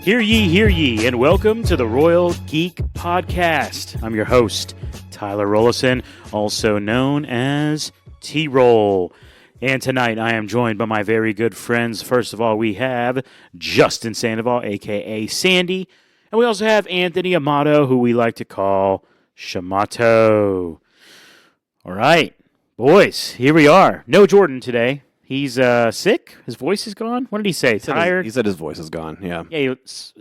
Hear ye, and welcome to the Royal Geek Podcast. I'm your host, Tyler Rollison, also known as T-Roll. And tonight I am joined by my very good friends. First of all, we have Justin Sandoval, a.k.a. Sandy. And we also have Anthony Amato, who we like to call Shamato. All right, boys, here we are. No Jordan today. He's sick. His voice is gone. What did he say? Tired? He said his voice is gone, yeah. Yeah.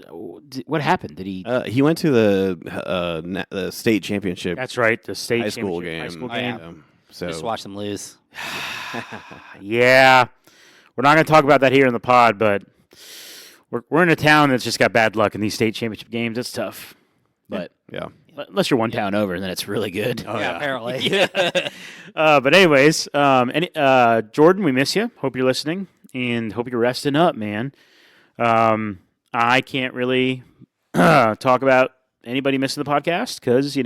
What happened? Did he? He went to the state championship. That's right, the state high school championship game. high school Oh, yeah. game. So Just watch them lose. Yeah. We're not going to talk about that here in the pod, but we're in a town that's just got bad luck in these state championship games. It's tough. But yeah. unless you're one town over, then it's really good. Oh, yeah. Apparently. But anyways, Jordan, we miss you. Hope you're listening and hope you're resting up, man. I can't really talk about anybody missing the podcast because,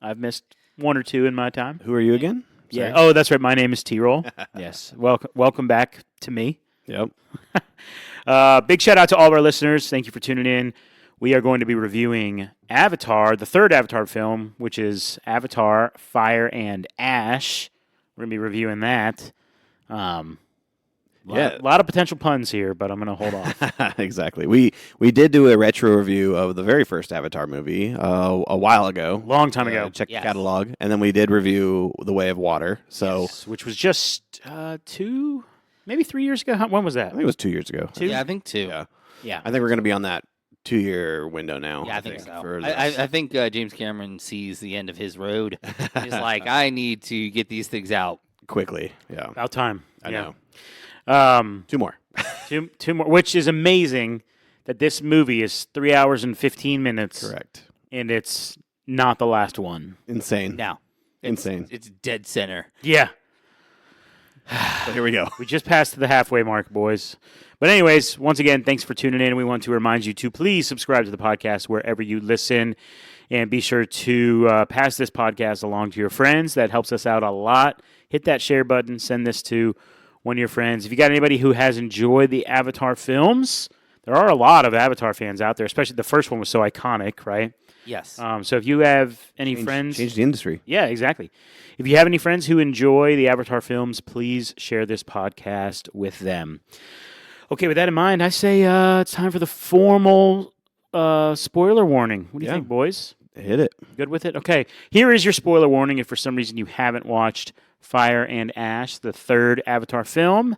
I've missed one or two in my time. Who are you again? Yeah. Sorry. Oh, that's right. My name is T-Roll. Yes. Welcome back to me. Yep. Big shout out to all of our listeners. Thank you for tuning in. We are going to be reviewing Avatar, the third Avatar film, which is Avatar, Fire and Ash. We're going to be reviewing that. A lot of potential puns here, but I'm going to hold off. Exactly. We did do a retro review of the very first Avatar movie a while ago. Long time ago. Check Yes. the catalog. And then we did review The Way of Water. So Yes, which was just maybe 3 years ago. When was I that? think it was 2 years ago. Two? Yeah, I think two. Yeah. Yeah. I think we're going to be on that 2-year window now. Yeah, I think so. for I think James Cameron sees the end of his road. He's like, I need to get these things out. quickly. Yeah. About time. I Yeah. know. 2 more. Two more, which is amazing that this movie is 3 hours and 15 minutes. Correct. And it's not the last one. Insane. Now, Insane. It's dead center. Yeah. But here we go. We just passed the halfway mark, boys. But anyways, once again, thanks for tuning in. We want to remind you to please subscribe to the podcast wherever you listen. And be sure to pass this podcast along to your friends. That helps us out a lot. Hit that share button. Send this to one of your friends. If you got anybody who has enjoyed the Avatar films, there are a lot of Avatar fans out there, especially the first one was so iconic, right? Yes. So if you have any friends... Change the industry. Yeah, exactly. If you have any friends who enjoy the Avatar films, please share this podcast with them. Okay, with that in mind, I say it's time for the formal spoiler warning. What do you think, boys? Hit it. Good with it? Okay, here is your spoiler warning if for some reason you haven't watched Fire and Ash, the third Avatar film.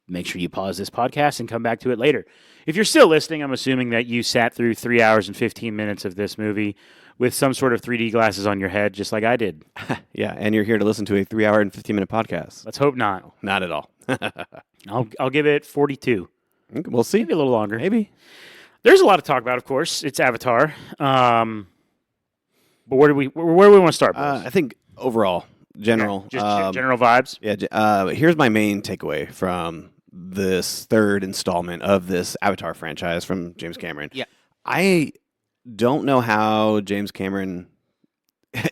Make sure you pause this podcast and come back to it later. If you're still listening, I'm assuming that you sat through 3 hours and 15 minutes of this movie with some sort of 3D glasses on your head, just like I did. Yeah, and you're here to listen to a 3 hour and 15-minute podcast. Let's hope not. Not at all. I'll give it 42. We'll see. Maybe a little longer. Maybe. There's a lot to talk about, of course. It's Avatar. But where do we want to start, boys? I think overall, general. Just general vibes. Yeah. Here's my main takeaway from this third installment of this Avatar franchise from James Cameron. Yeah. I don't know how James Cameron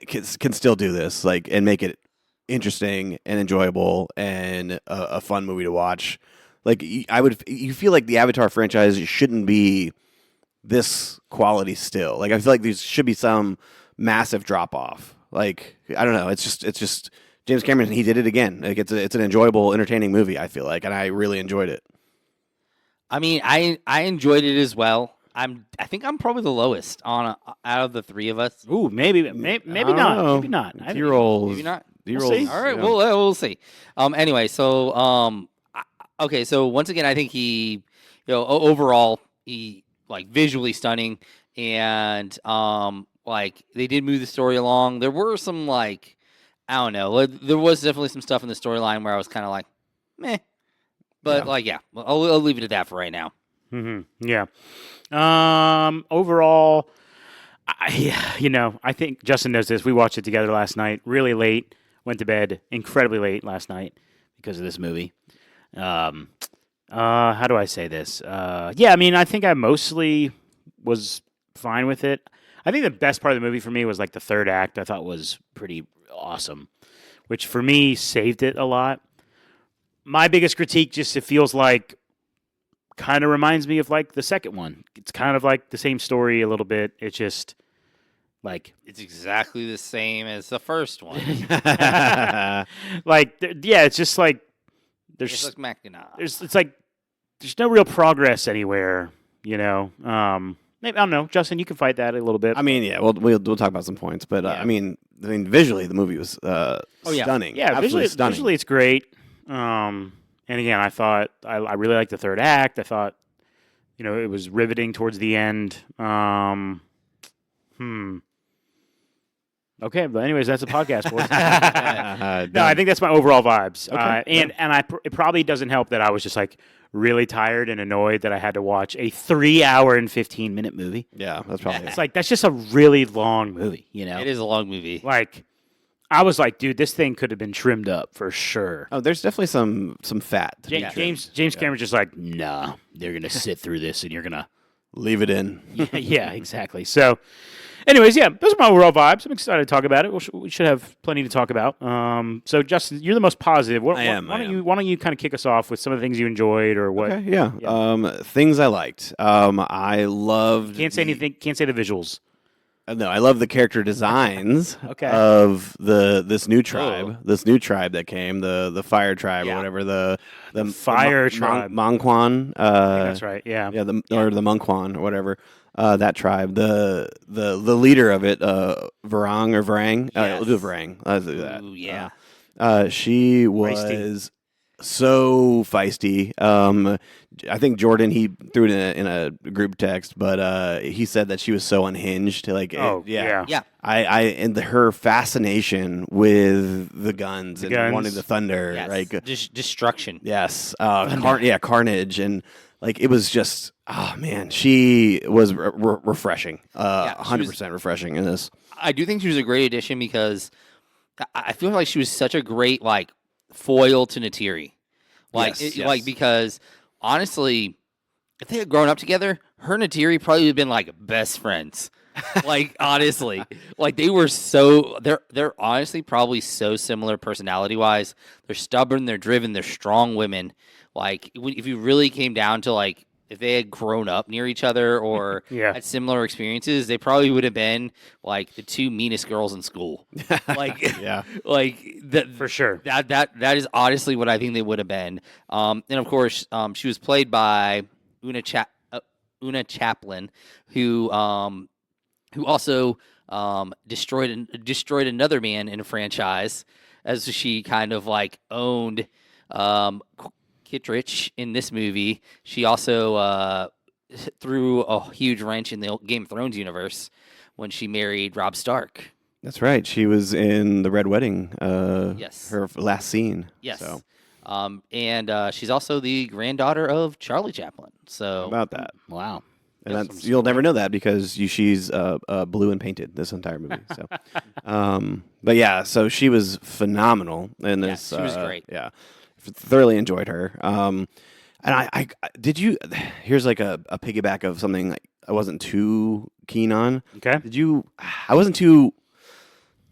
can still do this, and make it interesting and enjoyable and a fun movie to watch. You feel like the Avatar franchise shouldn't be this quality still. I feel like there should be some massive drop off. I don't know. It's just James Cameron. He did it again. It's an enjoyable, entertaining movie. I feel like, and I really enjoyed it. I mean, I enjoyed it as well. I think I'm probably the lowest out of the three of us. Ooh, maybe not. Maybe not. T-rolls. Maybe not. We'll see. All right, we'll see. Anyway, so okay, so once again, I think he, overall, he visually stunning, and they did move the story along. There were some I don't know, there was definitely some stuff in the storyline where I was kind of meh, but I'll leave it at that for right now. Mm-hmm. Yeah. Overall, I think Justin knows this. We watched it together last night, really late. Went to bed incredibly late last night because of this movie. How do I say this? I think I mostly was fine with it. I think the best part of the movie for me was the third act. I thought was pretty awesome, which for me saved it a lot. My biggest critique, just it feels like kind of reminds me of like the second one. It's kind of like the same story a little bit. It's just like It's exactly the same as the first one. like yeah, it's just like It's like McNaught. it's like there's no real progress anywhere, you know. Maybe I don't know, Justin. You can fight that a little bit. I mean, yeah, we'll talk about some points, but Yeah. I mean, visually the movie was yeah. stunning. yeah, Absolutely stunning. visually it's great. And again, I thought I really liked the third act. I thought, you know, it was riveting towards the end. Okay, but anyways, that's a podcast. Boys. No, I think that's my overall vibes. Okay. It probably doesn't help that I was just like really tired and annoyed that I had to watch a 3 hour and 15-minute movie. Yeah, that's probably It's like that's just a really long movie, you know. It is a long movie. Like I was like, dude, this thing could have been trimmed up for sure. Oh, there's definitely some fat. to be James trimmed. Cameron's just like, nah, they're gonna sit through this and you're gonna Leave it in. yeah, exactly. So, anyways, yeah, those are my overall vibes. I'm excited to talk about it. We should have plenty to talk about. So, Justin, you're the most positive. I am. Why don't you kind of kick us off with some of the things you enjoyed or what? Okay, yeah. Things I liked. I loved. Can't say anything. Can't say the visuals. No, I love the character designs Okay. of this new tribe. This new tribe that came, the fire tribe or whatever. The fire tribe. Mongquan. That's right. Yeah. Yeah, or the Mongquan or whatever. That tribe. The leader of it, Varang or Varang. Yes. We'll do Varang. Let's do that. Ooh, yeah. She was so feisty. I think Jordan, he threw it in a group text, but he said that she was so unhinged. Like, yeah. And her fascination with the guns and guns. wanting the thunder, Yes. like Destruction. yes, carnage, and like it was just, oh man, she was refreshing, 100% refreshing in this. I do think she was a great addition because I feel like she was such a great like foil to Neytiri. Like, Yes. like because honestly, if they had grown up together, her and Neytiri probably would have been like best friends. Like honestly, like they're honestly probably so similar personality wise. They're stubborn, they're driven, they're strong women. Like if you really came down to like if they had grown up near each other or Yeah. had similar experiences, they probably would have been like the two meanest girls in school. Like Yeah. like that For sure. That is honestly what I think they would have been. And of course, she was played by Una Chaplin, who also destroyed another man in a franchise, as she kind of like owned Kittredge in this movie. She also threw a huge wrench in the Game of Thrones universe when she married Robb Stark. That's right. She was in the Red Wedding. Yes. Her last scene. Yes. So And she's also the granddaughter of Charlie Chaplin. So how about that. Wow. And you'll never know that because she's blue and painted this entire movie. So, but yeah, so she was phenomenal in this. she was great. Yeah, thoroughly enjoyed her. And I did you. Here's like a piggyback of something like I wasn't too keen on. Okay. I wasn't too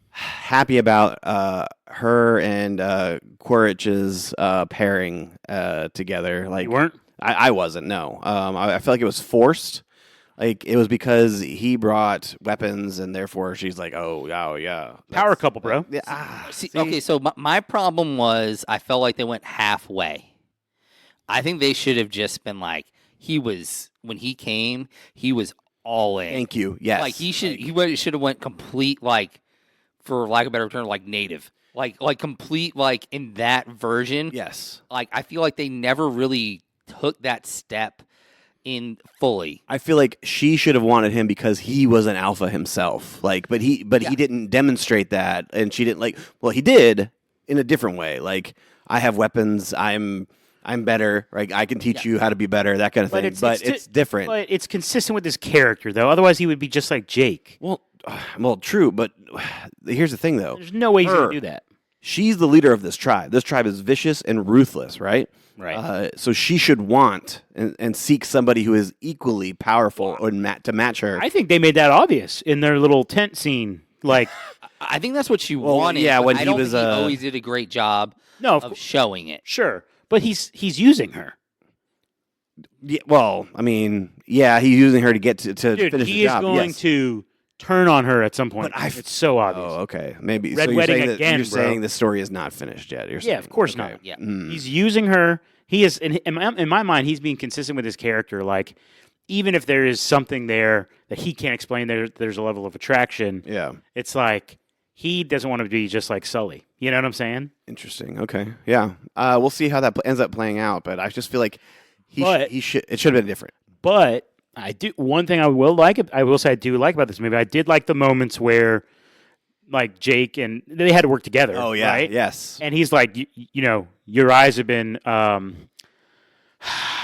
happy about her and Quaritch's pairing together. Like You weren't? I wasn't. No. I feel like it was forced. Like it was because he brought weapons, and therefore she's like, "Oh, yeah, Power couple, bro. Yeah. Okay, so my problem was I felt like they went halfway. I think they should have just been like, when he came, he was all in. Thank you. Yes. Like he should have went complete, like, for lack of a better term, like native. Like complete, like in that version. Yes. Like I feel like they never really took that step in fully. I feel like she should have wanted him because he was an alpha himself. Like, but he didn't demonstrate that, and she didn't like. Well, he did in a different way. Like, I have weapons. I'm better. Right? I can teach you how to be better. That kind of thing. But it's different. But it's consistent with his character, though. Otherwise, he would be just like Jake. Well, true. But here's the thing, though. There's no way he's going to do that. She's the leader of this tribe. This tribe is vicious and ruthless, right? Right. So she should want and seek somebody who is equally powerful or to match her. I think they made that obvious in their little tent scene. Like, I think that's what she wanted. yeah, but when I he don't was, think he always did a great job no, of showing it. sure, but he's using her. Yeah, well, I mean, yeah, he's using her to get to Dude, finish he the is job. going yes. to turn on her at some point. But It's so obvious. Oh, okay. Maybe. Red so you're wedding saying again, you're bro. saying the story is not finished yet. You're saying. Yeah, of course okay. not. Yeah. He's using her. He is in my mind. He's being consistent with his character. Like, even if there is something there that he can't explain, there's a level of attraction. Yeah. It's like he doesn't want to be just like Sully. You know what I'm saying? Interesting. Okay. Yeah. We'll see how that ends up playing out. But I just feel like it should have been different. But I do one thing I will say I do like about this movie. I did like the moments where like Jake and they had to work together. Oh yeah. Right? Yes. And he's like, you know, your eyes have been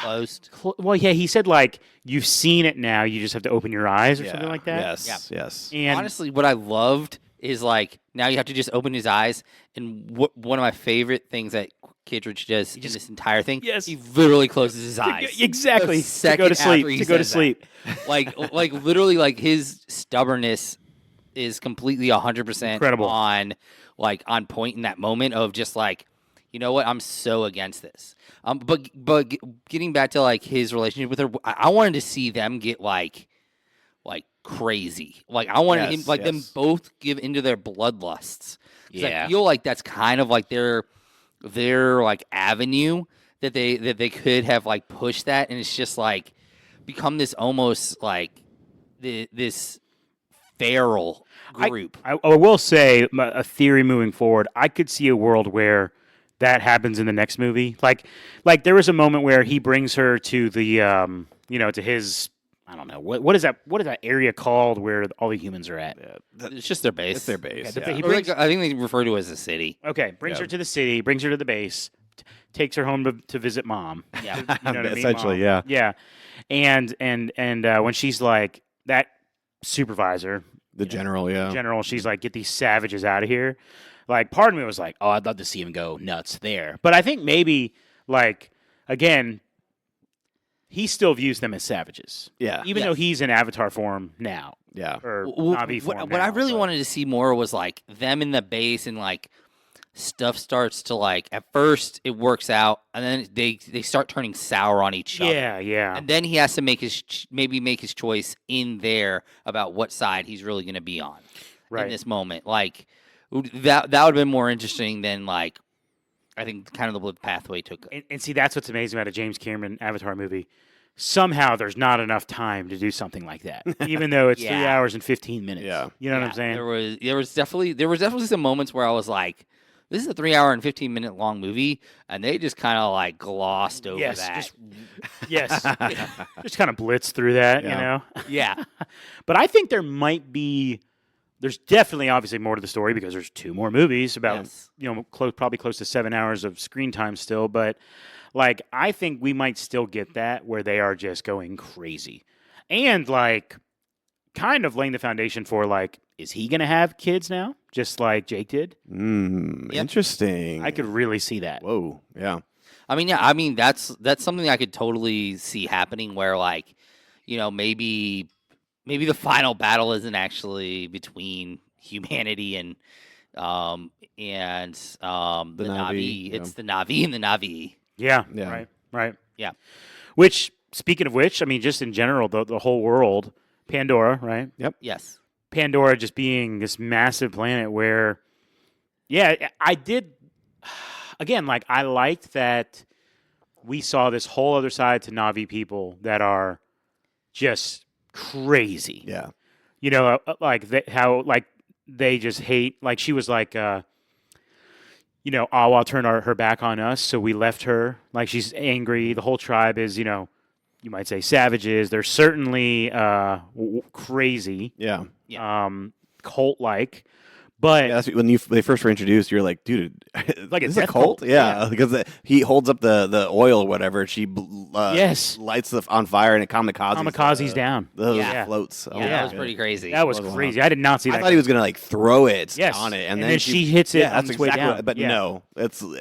Closed. well, yeah, he said like you've seen it now. You just have to open your eyes or something like that. Yes. Yeah. Yes. And Honestly, what I loved is like now you have to just open his eyes. And one of my favorite things that Kittredge does in this entire thing, Yes. he literally closes his eyes. exactly The to second go to sleep. after he To go to says that. sleep. like literally, like his stubbornness is completely 100% Incredible. on point in that moment of just like, you know what, I'm so against this. But getting back to like his relationship with her, I wanted to see them get like crazy. Like I wanted him, like them both give into their bloodlusts. I feel like that's kind of like their like avenue that they could have like pushed that, and it's just like become this almost like this feral group. I will say a theory moving forward. I could see a world where that happens in the next movie. Like there was a moment where he brings her to the to his. I don't know what is that area called where all the humans are at. It's just their base. It's their base. Okay, Yeah. he Or brings, I think they refer to it as a city. okay, brings her to the city, brings her to the base, takes her home to visit mom. Yeah. You know what I mean? Essentially, Mom. yeah. Yeah, and when she's like that supervisor, The general, yeah. general, she's like, get these savages out of here. Like, part of me was like, oh, I'd love to see him go nuts there. But I think maybe, like, again, he still views them as savages. Yeah. Even though he's in Avatar form now. Yeah. Or Well, Na'vi form what I now, really but- wanted to see more was like them in the base and like stuff starts to like at first it works out and then they start turning sour on each other. Yeah. And then he has to make his choice in there about what side he's really going to be on Right. in this moment. Like that would have been more interesting than like I think kind of the pathway took. And see, that's what's amazing about a James Cameron Avatar movie. Somehow there's not enough time to do something like that, even though it's 3 Yeah. hours and 15 minutes. Yeah. You know what I'm saying? There was definitely some moments where I was like, this is a 3 hour and 15-minute long movie, and they just kind of like glossed over that. Just kind of blitz through that, you Yeah. know? Yeah. But I think there's definitely obviously more to the story because there's 2 more movies about, Yes. probably close to 7 hours of screen time still. But like, I think we might still get that where they are just going crazy and like kind of laying the foundation for like, is he going to have kids now? Just like Jake did? Yep. Interesting. I could really see that. Whoa. Yeah. That's something I could totally see happening where like, maybe the final battle isn't actually between humanity and the Na'vi, Na'vi. yeah. It's the Na'vi and the Na'vi. Yeah. Yeah. Right. Yeah. Which, speaking of which, I mean, just in general, the whole world, Pandora, right? Yes. Pandora just being this massive planet where, yeah, I did, again, like, I liked that we saw this whole other side to Na'vi people that are just crazy. Yeah. They just hate, like, she was like, Awa turned her back on us, so we left her. Like, she's angry. The whole tribe is, you might say savages. They're certainly crazy, Yeah. cult-like. But Yeah, that's when they first were introduced. You're like, dude, Like a is this a death cult? cult? Yeah, because he holds up the oil or whatever. She Yes. lights on fire and it kamikazes down. Those Yeah. floats. Oh, Yeah, that was God. pretty crazy. That was was crazy. I did not see that. I thought he was gonna like throw it Yes. on it, And then she hits it Yeah, on that's its way exactly down. what- but Yeah. no,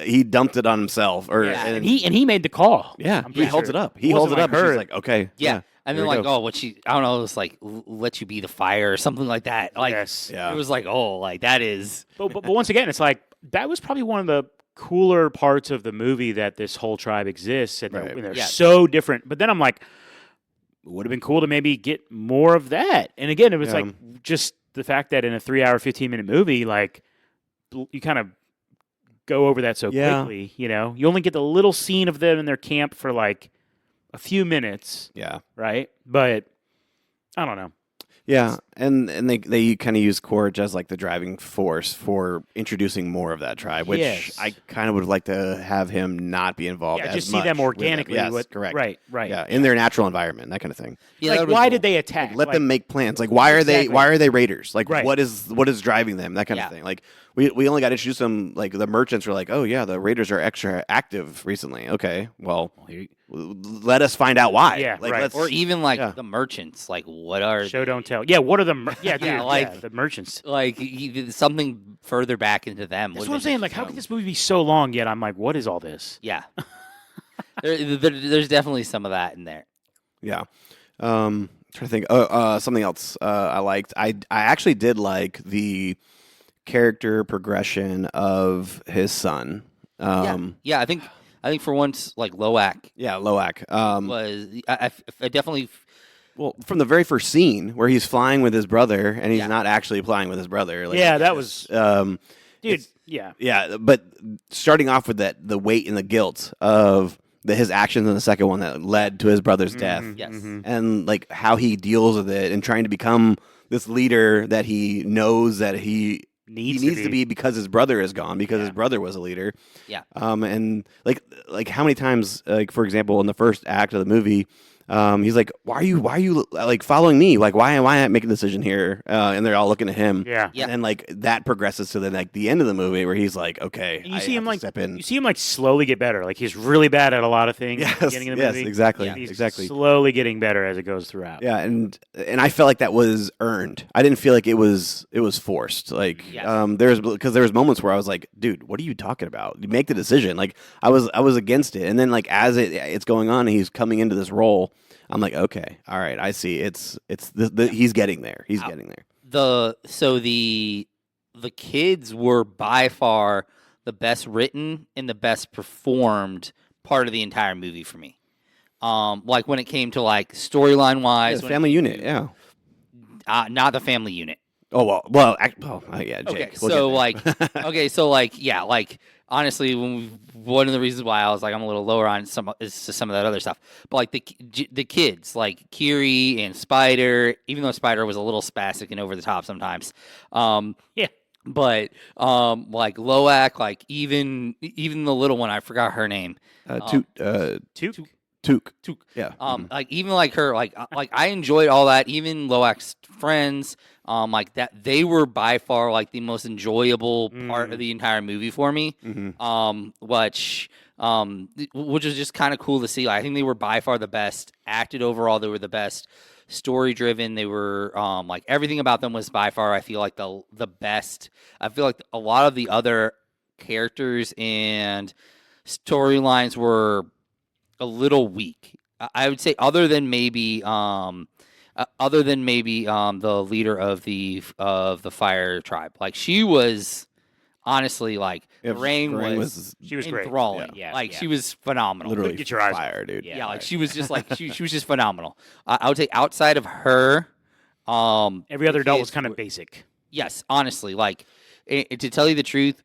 he dumped it on himself, Yeah, and he made the call. yeah, I'm he pretty holds sure. it up. It He holds wasn't it up. like And her. she's like, okay, Yeah. And then here we like, go. I don't know, it was like let you be the fire or something like that. Like Yes. Yeah. it was like, oh, like that is But once again, it's like that was probably one of the cooler parts of the movie that this whole tribe exists, and Right. they're Yes. so different. But then I'm like, it would have been cool to maybe get more of that. And again, it was Yeah. like just the fact that in a 3-hour, 15-minute movie, like you kind of go over that so Yeah. quickly. You know, you only get the little scene of them in their camp for like a few minutes, Yeah. right? But I don't know. Yeah, and they kind of use Corage as like the driving force for introducing more of that tribe, which Yes. I kind of would like to have him not be involved. Yeah, as just see much them with organically. Yes, with- correct. Right, right. Yeah, in their natural environment, that kind of thing. Yeah, Like, that would be why cool. did they attack? Like, let Like, them make plans. Like, why are they Exactly. raiders? Like, Right. what is driving them? That kind Yeah. of thing. Like, we only got introduced them. Like, the merchants were like, oh yeah, the raiders are extra active recently. Okay, well, let us find out why. Yeah, like, right. let's, Or even like Yeah. the merchants, like what are Show don't tell. Yeah, what are the yeah, dude, Yeah, like- the merchants. like something further back into them? That's would've what I'm been saying. Like, how interesting. could this movie be so long yet? I'm like, what is all this? Yeah, there's definitely some of that in there. Yeah. Trying to think. Something else I liked. I actually did like the character progression of his son. Yeah, I think for once, like Loak Yeah, Loak. was I definitely Well, from the very first scene where he's flying with his brother and he's Yeah. not actually flying with his brother. Like, Yeah, that was Um, dude. it's- Yeah, yeah, but starting off with the weight and the guilt of his actions in the second one that led to his brother's death, Mhm, Yes. mhm. and like how he deals with it and trying to become this leader that he knows that he Needs needs to be because his brother is gone, because Yeah. his brother was a leader. Yeah. And like how many times, like for example, in the first act of the movie, he's like, why are you like following me? Like, why am I making a decision here? And they're all looking at him. Yeah. Yeah. And then like that progresses to then like the end of the movie where he's like, okay, And you I see have him to like step in. you see him like slowly get better. Like he's really bad at a lot of things at the Yes, beginning of the yes, movie. exactly, Yeah. He's exactly. slowly getting better as it goes throughout. Yeah, and I felt like that was earned. I didn't feel like it was forced. Like Yes. there was moments where I was like, dude, what are you talking about? You make the decision. Like I was against it, and then like as it's going on, and he's coming into this role. I'm like, okay, all right, I see. It's he's getting there. He's getting there. the kids were by far the best written and the best performed part of the entire movie for me. Like when it came to like storyline Yeah, wise, the family unit. Yeah. not the family unit. Oh yeah. Jake. Okay, We'll so get there. okay, so yeah, honestly, one of the reasons why I was like I'm a little lower on some of that other stuff, but like the kids like Kiri and Spider, even though Spider was a little spastic and over the top sometimes, Yeah. but like Loak, like even the little one, I forgot her name. Took. Took. Yeah. Like even like her, like I enjoyed all that. Even Loak's friends, like that, they were by far like the most enjoyable part of the entire movie for me. Which is just kind of cool to see. Like, I think they were by far the best acted overall. They were the best story driven. They were like everything about them was by far, I feel like the best. I feel like a lot of the other characters and storylines were a little weak. I would say other than maybe the leader of the fire tribe. Like she was honestly like Rain was She was great. enthralling. Yeah. Like yeah. she was phenomenal. Literally Get your eyes fire, off. dude. Yeah, like she was just like she was just phenomenal. I would say outside of her, Every other adult was kids kind of were- basic. yes, honestly, like to tell you the truth,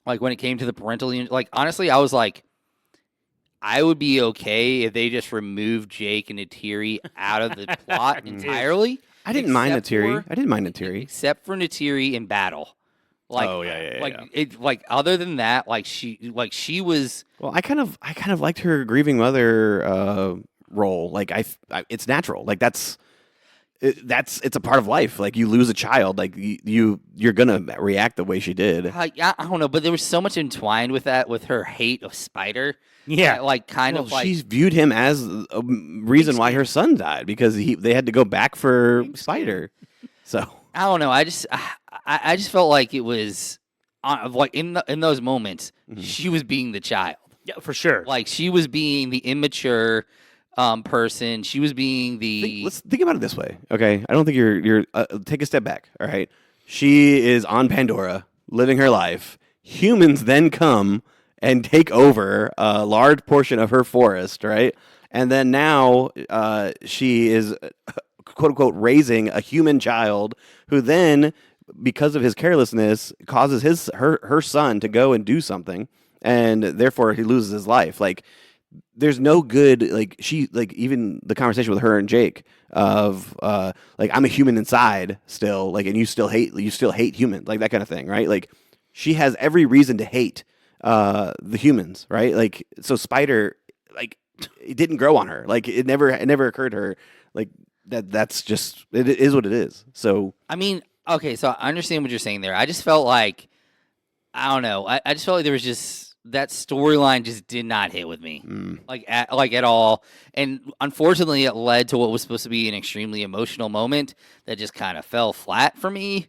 like when it came to the parental unit, like honestly, I was like, I would be okay if they just removed Jake and Natiri out of the plot entirely. I didn't mind except Natiri. for- I didn't mind Natiri. except for Natiri in battle. Like, Oh, yeah, like yeah. it, like other than that, like she was. Well, I kind of liked her grieving mother role. Like it's natural. Like it's a part of life. Like you lose a child, like you're gonna react the way she did. I don't know, but there was so much entwined with that, with her hate of Spider. Yeah. that, like kind Well, of like she viewed him as a reason why her son died because they had to go back for Spider. So I don't know. I just felt like it was like in those moments she was being the child. Yeah, for sure. Like she was being the immature person. She was being the let's think about it this way, okay? I don't think you're take a step back. All right, she is on Pandora, living her life, humans then come and take over a large portion of her forest, right? And then now she is, quote unquote, raising a human child who then, because of his carelessness, causes her son to go and do something, and therefore he loses his life. Like, there's no good, like, even the conversation with her and Jake of like, I'm a human inside still, like, and you still hate humans, like that kind of thing, right? Like, she has every reason to hate the humans, right? Like, so Spider, like, it didn't grow on her. Like, it never occurred to her, like, that's just, it is what it is. So I mean, okay, so I understand what you're saying there. I just felt like, I don't know. I just felt like there was just, that storyline just did not hit with me, like at all. And unfortunately, it led to what was supposed to be an extremely emotional moment that just kind of fell flat for me.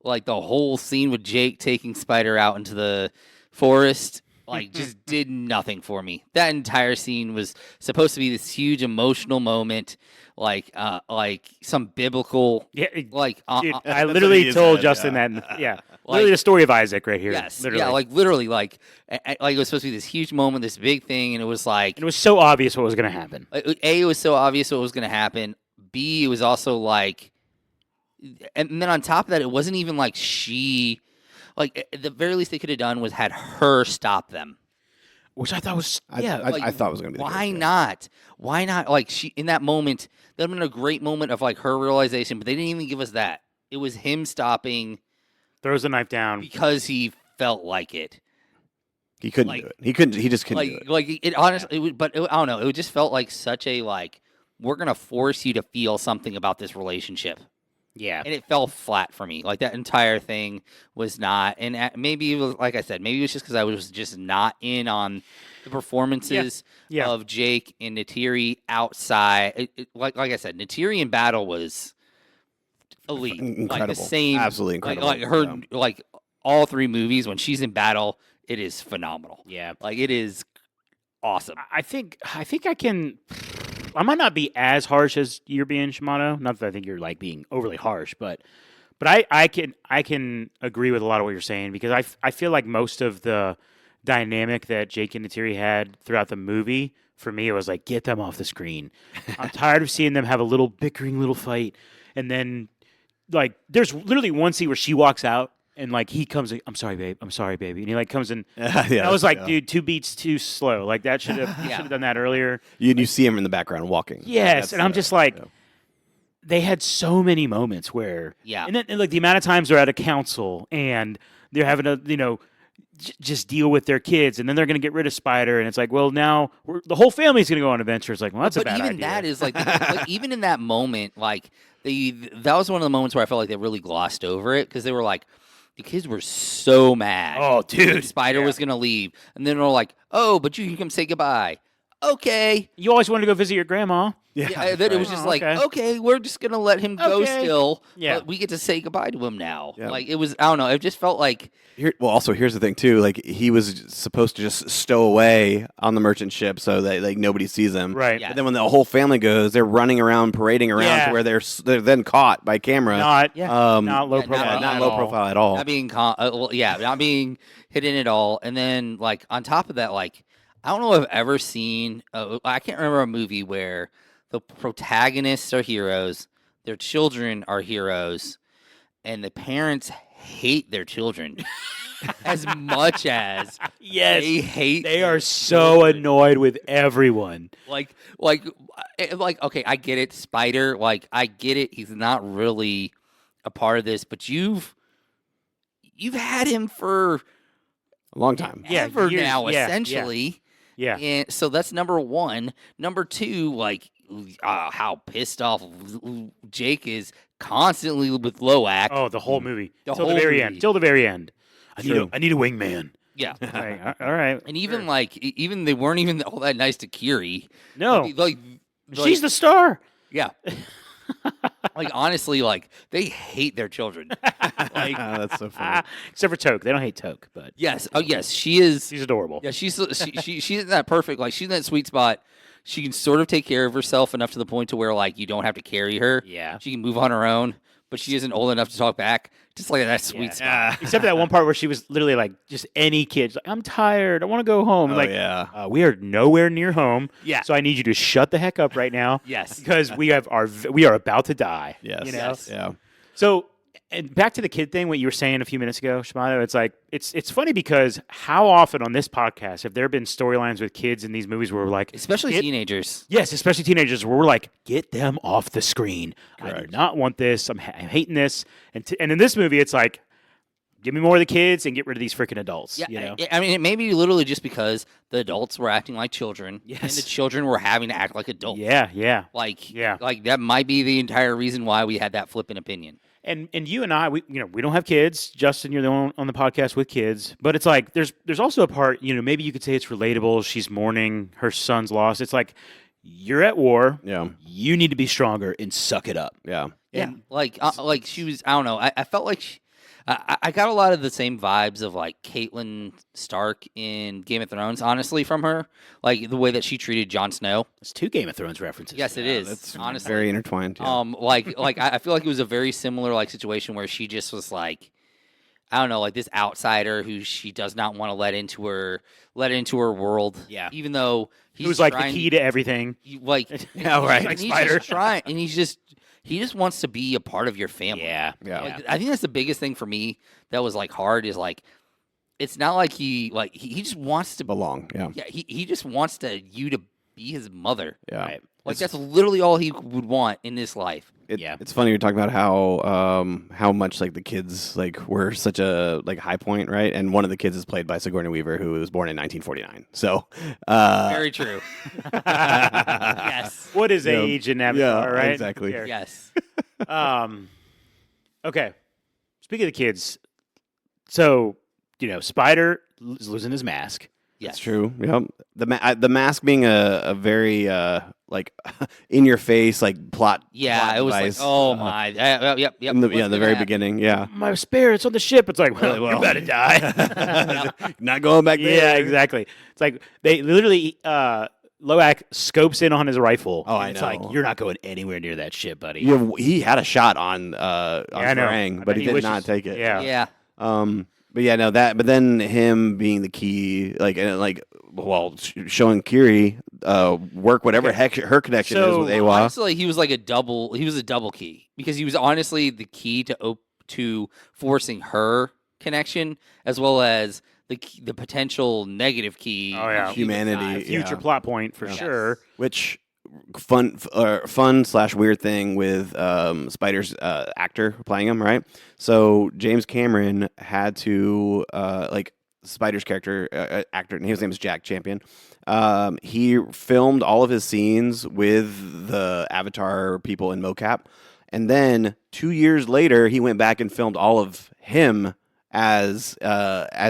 Like, the whole scene with Jake taking Spider out into the forest, like, just did nothing for me. That entire scene was supposed to be this huge emotional moment, like some biblical, like Dude, I literally told Justin that. Literally the story of Isaac right here. Yes, literally. yeah, like literally, like it was supposed to be this huge moment, this big thing, and it was like, And it was so obvious what was going to happen. A, it was so obvious what was going to happen. B, it was also like, and then on top of that, it wasn't even like she, like, at the very least they could have done was had her stop them. Which I thought was, I thought it was going to be. Why not? Why not? Like, she, in that moment, that would have been a great moment of like her realization, but they didn't even give us that. It was him stopping, throws the knife down because he felt like it. He couldn't do it. He just couldn't do it. Like, it honestly, I don't know. It just felt like such a, like, we're gonna force you to feel something about this relationship. Yeah. And it fell flat for me. Like, that entire thing was not. And maybe it was, like I said, maybe it was just because I was just not in on the performances of Jake and Neytiri outside. Like I said, Neytiri in battle was elite. Incredible. Like, the same. Absolutely incredible. Like her, like, all three movies, when she's in battle, it is phenomenal. Yeah. Like, it is awesome. I think I can. I might not be as harsh as you're being, Shimano. Not that I think you're, like, being overly harsh, but I can agree with a lot of what you're saying, because I feel like most of the dynamic that Jake and Neytiri had throughout the movie, for me, it was like, get them off the screen. I'm tired of seeing them have a little bickering little fight, and then, like, there's literally one scene where she walks out. And, like, he comes in, I'm sorry, babe. And he, like, comes in. And I was like, dude, 2 beats too slow. Like, that should have done that earlier. You see him in the background walking. Yes, and I'm just like, they had so many moments where, and then, like, the amount of times they're at a council and they're having to, just deal with their kids, and then they're going to get rid of Spider, and it's like, well, now the whole family's going to go on adventures. Like, well, that's a bad idea. But even that is like, even in that moment, like, that was one of the moments where I felt like they really glossed over it, because they were like, the kids were so mad. Oh, dude. Spider was going to leave. And then they're like, oh, but you can come say goodbye. Okay. You always wanted to go visit your grandma. Yeah, then it was just like, okay, we're just going to let him go still. Yeah. But we get to say goodbye to him now. Yeah. Like, it was, I don't know. It just felt like. Also, here's the thing, too. Like, he was supposed to just stow away on the merchant ship so that, like, nobody sees him. Right. Yeah. But then when the whole family goes, they're running around, parading around to where they're then caught by camera. Not low profile. Not low profile at all. Not being, not being hidden at all. And then, like, on top of that, like, I don't know if I've ever seen, I can't remember a movie where the protagonists are heroes, their children are heroes, and the parents hate their children as much as they hate. They are so annoyed with everyone. Like, okay, I get it, Spider. Like, I get it. He's not really a part of this, but you've had him for a long time. Ever years. Now, essentially. Yeah. And so that's number one. Number two, like, how pissed off Jake is constantly with Loak. Oh, the whole movie. Till whole the very movie. end. Till the very end. I need a wingman. Yeah. All right. And even they weren't even all that nice to Kiri. No. Like she's the star. Yeah. Like, honestly, like, they hate their children. Like, that's so funny. Except for Toke. They don't hate Toke, but yes. Oh, yes. She is. she's adorable. Yeah, she's in that perfect, like, she's in that sweet spot. She can sort of take care of herself enough to the point to where, like, you don't have to carry her. Yeah. She can move on her own, but she isn't old enough to talk back Just like that sweet spot. Except for that one part where she was literally like, just any kid. She's like, I'm tired. I want to go home. Oh, Like, yeah. we are nowhere near home. Yeah. So I need you to shut the heck up right now. Yes. Because we are about to die. Yes. You know? Yes. Yeah. So, and back to the kid thing, what you were saying a few minutes ago, Shimano, it's like, it's funny because how often on this podcast have there been storylines with kids in these movies where we're like, Especially teenagers. yes, especially teenagers, where we're like, get them off the screen. I do Correct. not want this. I'm hating this. And in this movie, it's like, give me more of the kids and get rid of these freaking adults. Yeah, You know? I mean, it may be literally just because the adults were acting like children, and Yes. the children were having to act like adults. Yeah. Like, Yeah. like that might be the entire reason why we had that flippant opinion. And you and I, we don't have kids. Justin, you're the one on the podcast with kids. But it's like there's also a part, maybe you could say it's relatable. She's mourning her son's loss. It's like you're at war. Yeah. You need to be stronger and suck it up. Yeah. And like she was. I don't know. I felt like I got a lot of the same vibes of like Caitlyn Stark in Game of Thrones. Honestly, from her, like the way that she treated Jon Snow. it's two Game of Thrones references. Yes, it is. That's honestly, very intertwined. Yeah. like I feel like it was a very similar like situation where she just was like, I don't know, like this outsider who she does not want to let into her world. Yeah. Even though He was like the key to everything. like Yeah, right. and he's Spider. just trying, and he just wants to be a part of your family. Yeah. Yeah. Like, I think that's the biggest thing for me that was like hard is like it's not like he just wants to Belong. Yeah. yeah he just wants you to be his mother. Yeah. Right. Like that's literally all he would want in this life. Yeah. It's funny you're talking about how much like the kids like were such a like high point, right? And one of the kids is played by Sigourney Weaver, who was born in 1949. So, Very true. Yes. What is Yeah. age in Avatar, right? exactly. Here. Yes. Okay. Speaking of the kids, so Spider is losing his mask. Yes. That's true. Yep. The mask being a very like in your face like plot. Yeah, plot it was device, like, oh my, yep. In the, What's the gonna very happen? beginning. Yeah. My spirits on the ship. It's like, well, you're about to die. Not going back there. Yeah, exactly. It's like they literally Loak scopes in on his rifle. Oh, and I it's know. like you're not going anywhere near that ship, buddy. He had a shot on I know. Farang, I but bet he he did wishes- not take it. Yeah. Yeah. But yeah, no, but then him being the key, showing Kiri work whatever heck her connection is So, with Awa. Honestly, he was a double key because he was honestly the key to forcing her connection as well as the potential negative key. Oh, yeah. on Humanity, side. Future yeah. plot point for Yeah. sure. Which fun / weird thing with Spider's actor playing him, right? So James Cameron had to Spider's character actor, and his name is Jack Champion. He filmed all of his scenes with the Avatar people in mocap, and then 2 years later, he went back and filmed all of him as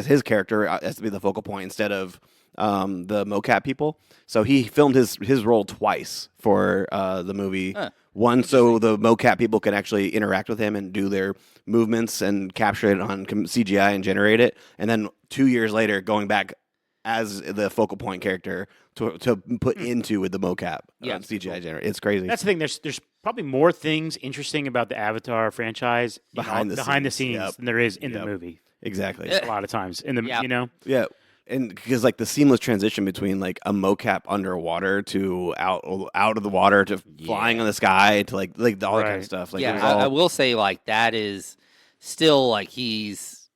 his character as to be the focal point instead of the mocap people. So he filmed his role twice for the movie. Huh. One, so the mocap people could actually interact with him and do their movements and capture it on CGI and generate it. And then 2 years later, going back as the focal point character to put into with the mocap Yeah. CGI generate. It's crazy. That's the thing. There's probably more things interesting about the Avatar franchise Behind the the scenes. scenes Yep. than there is in the Yep. movie. exactly. A lot of times in the Yeah. Yeah. And because like the seamless transition between like a mocap underwater to out of the water to flying on the sky to like all that kind Right. of stuff. Like yeah, it was I all- will say like that is still like he's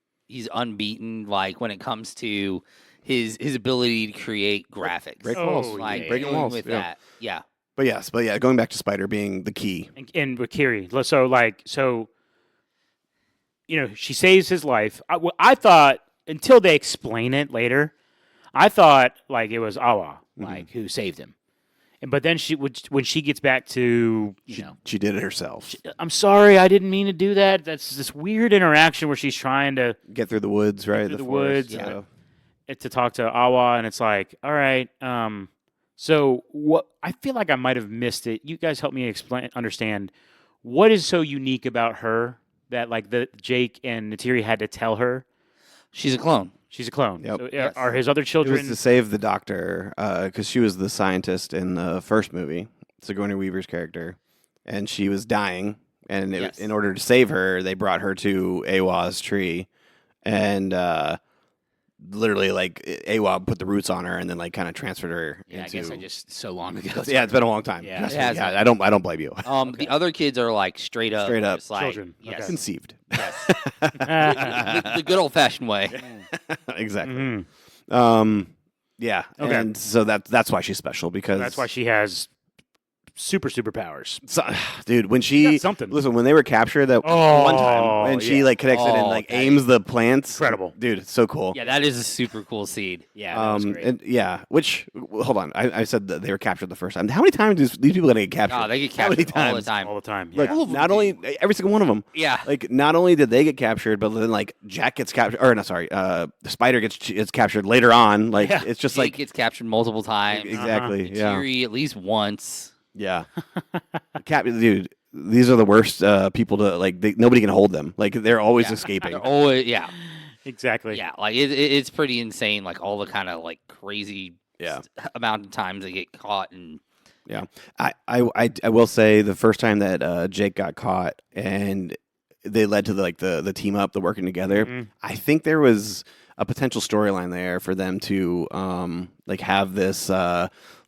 unbeaten like when it comes to his ability to create graphics. break Oh, walls, Like breaking dealing walls with yeah. that. Yeah. But yeah, going back to Spider being the key. And with Kiri, so she saves his life. I thought until they explain it later, I thought like it was Awa who saved him. But then when she gets back to She did it herself. I'm sorry, I didn't mean to do that. That's this weird interaction where she's trying to Get through the woods, right? through the forest, woods, yeah. to talk to Awa, and it's like, all right. So what? I feel like I might have missed it. You guys help me understand what is so unique about her that like Jake and Natiri had to tell her She's a clone. she's a clone. Yep. So Yes. are his other It was children? to save the doctor because she was the scientist in the first movie, Sigourney Weaver's character, and she was dying. and Yes. in order to save her, they brought her to Awa's tree, and literally like Awa put the roots on her, and then like kind of transferred her. Yeah, into... I guess I just so long ago. Yeah, it's been a long time. Yeah. Trust It me. has Yeah, been. I don't blame you. The other kids are like straight up just like, Children. Yes. Okay. Conceived. Yes. the good old fashioned way. Exactly. Mhm. Yeah. Okay. And so that's why she's special, because That's why she has super powers. So, dude, when She she got something. listen, when they were captured that one time, when she yeah. like connects it and like that aims the plants, Incredible. dude, it's so cool. Yeah, that is a super cool scene. Yeah, that was great. And yeah, which hold on, I said that they were captured the first time. How many times do these people gonna get captured? Oh, they get How many captured all the times? time. All the time. Look, Yeah. All of them not only every single one of them. Yeah. Like, not only did they get captured, but then like Jack gets captured, or no, sorry, the spider gets captured later on. Like, Yeah. it's just Jake like gets captured multiple times. exactly, yeah, Teary at least once. yeah. Dude, these are the worst people to like. Nobody can hold them. Like, they're always Yeah. escaping. They're always, yeah. Exactly. Yeah, like it's pretty insane. Like all the kind of like crazy Yeah. amount of times they get caught and Yeah, I will say the first time that Jake got caught and they led to the team up, the working together. Mhm. I think there was a potential storyline there for them to like have this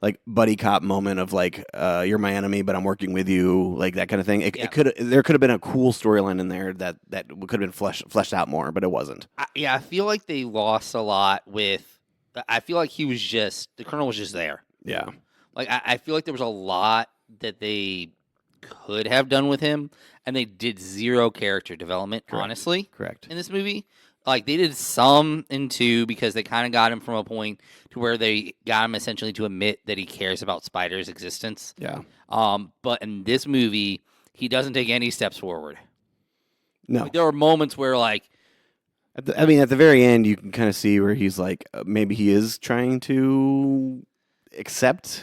like buddy cop moment of like you're my enemy, but I'm working with you, like that kind of thing. Yeah. There could have been a cool storyline in there that could have been fleshed out more, but it wasn't. I feel like they lost a lot with. I feel like the colonel was just there. Yeah, Like I feel like there was a lot that they could have done with him, and they did zero character development. Correct. Honestly, correct. in this movie, like they did some in 2 because they kind of got him from a point to where they got him essentially to admit that he cares about Spider's existence. Yeah, But in this movie, he doesn't take any steps forward. no. Like, there are moments where like. At the very end, you can kind of see where he's like, maybe he is trying to accept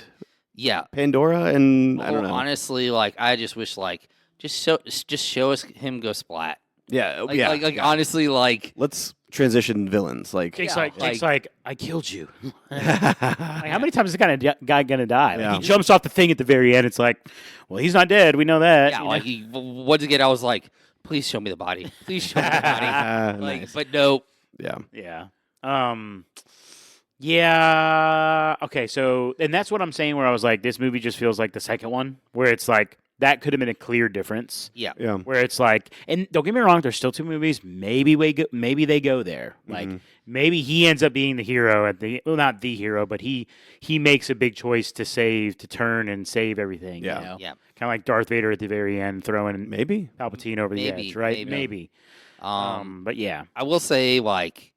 Yeah, Pandora, and I don't know. honestly, like I just wish, like, just show us him go splat. Yeah, Like, yeah. like honestly, like Let's transition villains. Like, Jake's Yeah, like, I killed you. Like, how many times is this kind of guy gonna die? Like, Yeah. he jumps off the thing at the very end. It's like, well, he's not dead. We know that. yeah, you know? like once again, I was like, please show me the body, please show me the body. Like, nice. but no, Yeah, Yeah. Yeah. Okay. So, and that's what I'm saying. Where I was like, this movie just feels like the second one, where it's like that could have been a clear difference. yeah, yeah, Where it's like, and don't get me wrong, there's still 2 movies. Maybe they go there. Like maybe he ends up being the hero at the not the hero, but he makes a big choice to turn and save everything. Yeah. You know? yeah. Kind of like Darth Vader at the very end, throwing maybe. Palpatine over the Maybe, edge, right? maybe. But yeah. I will say, like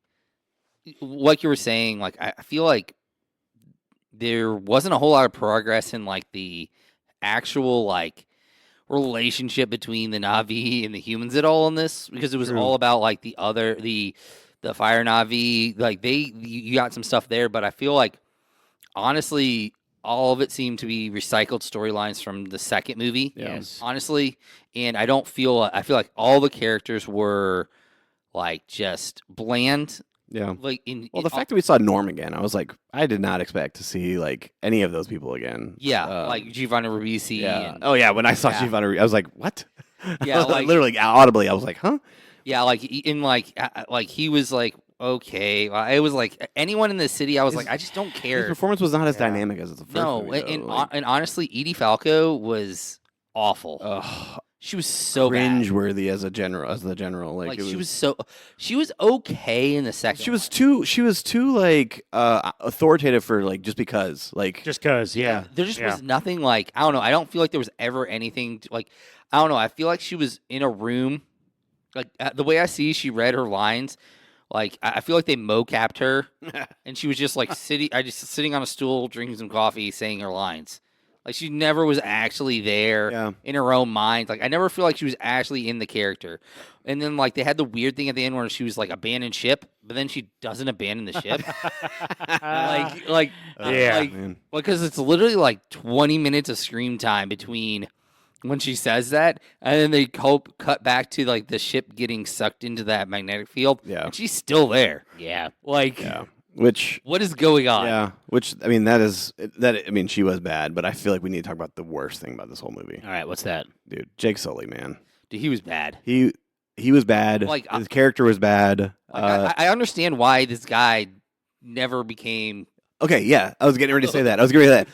you were saying, like I feel like there wasn't a whole lot of progress in like the actual like relationship between the Na'vi and the humans at all in this, because it was True. all about like the fire Na'vi. Like you got some stuff there, but I feel like honestly all of it seemed to be recycled storylines from the second movie. Yeah. Yes. Honestly, and I feel like all the characters were like just bland. Yeah. Like Well, the fact that we saw Norm again, I was like, I did not expect to see like any of those people again. yeah, like Giovanni Ribisi. Yeah. And, Oh yeah. When I saw Yeah. Giovanni, I was like, what? Yeah, like- literally audibly, I was like, huh? yeah, like in like he was like okay. I was like anyone in the city. I was like I just don't His care. performance was not as Yeah. dynamic as the first No, movie. though. and Like, and honestly, Edie Falco was awful. ugh, She was so bad. cringeworthy as the general. Like, Like it she was okay in the second. She was too like authoritative for like just because like Just because, yeah. There just Yeah. was nothing like I don't know. I don't feel like there was ever anything like I don't know. I feel like she was in a room, like the way I see she read her lines. Like I feel like they mocapped her, and she was just like sitting on a stool, drinking some coffee, saying her lines. Like she never was actually there Yeah. in her own mind. Like I never feel like she was actually in the character. And then like they had the weird thing at the end where she was like abandoned ship, but then she doesn't abandon the ship. like Yeah. like man. because it's literally like 20 minutes of screen time between when she says that and then they cut back to like the ship getting sucked into that magnetic field. Yeah. And she's still there. Yeah. Like Yeah. Which what is going on? yeah, which I mean I mean she was bad, but I feel like we need to talk about the worst thing about this whole movie. All right, what's that? Dude, Jake Sully, man. Dude, he was bad. He was bad. Like, His character was bad. I understand why this guy never became. Okay, yeah, I was getting ready to say that.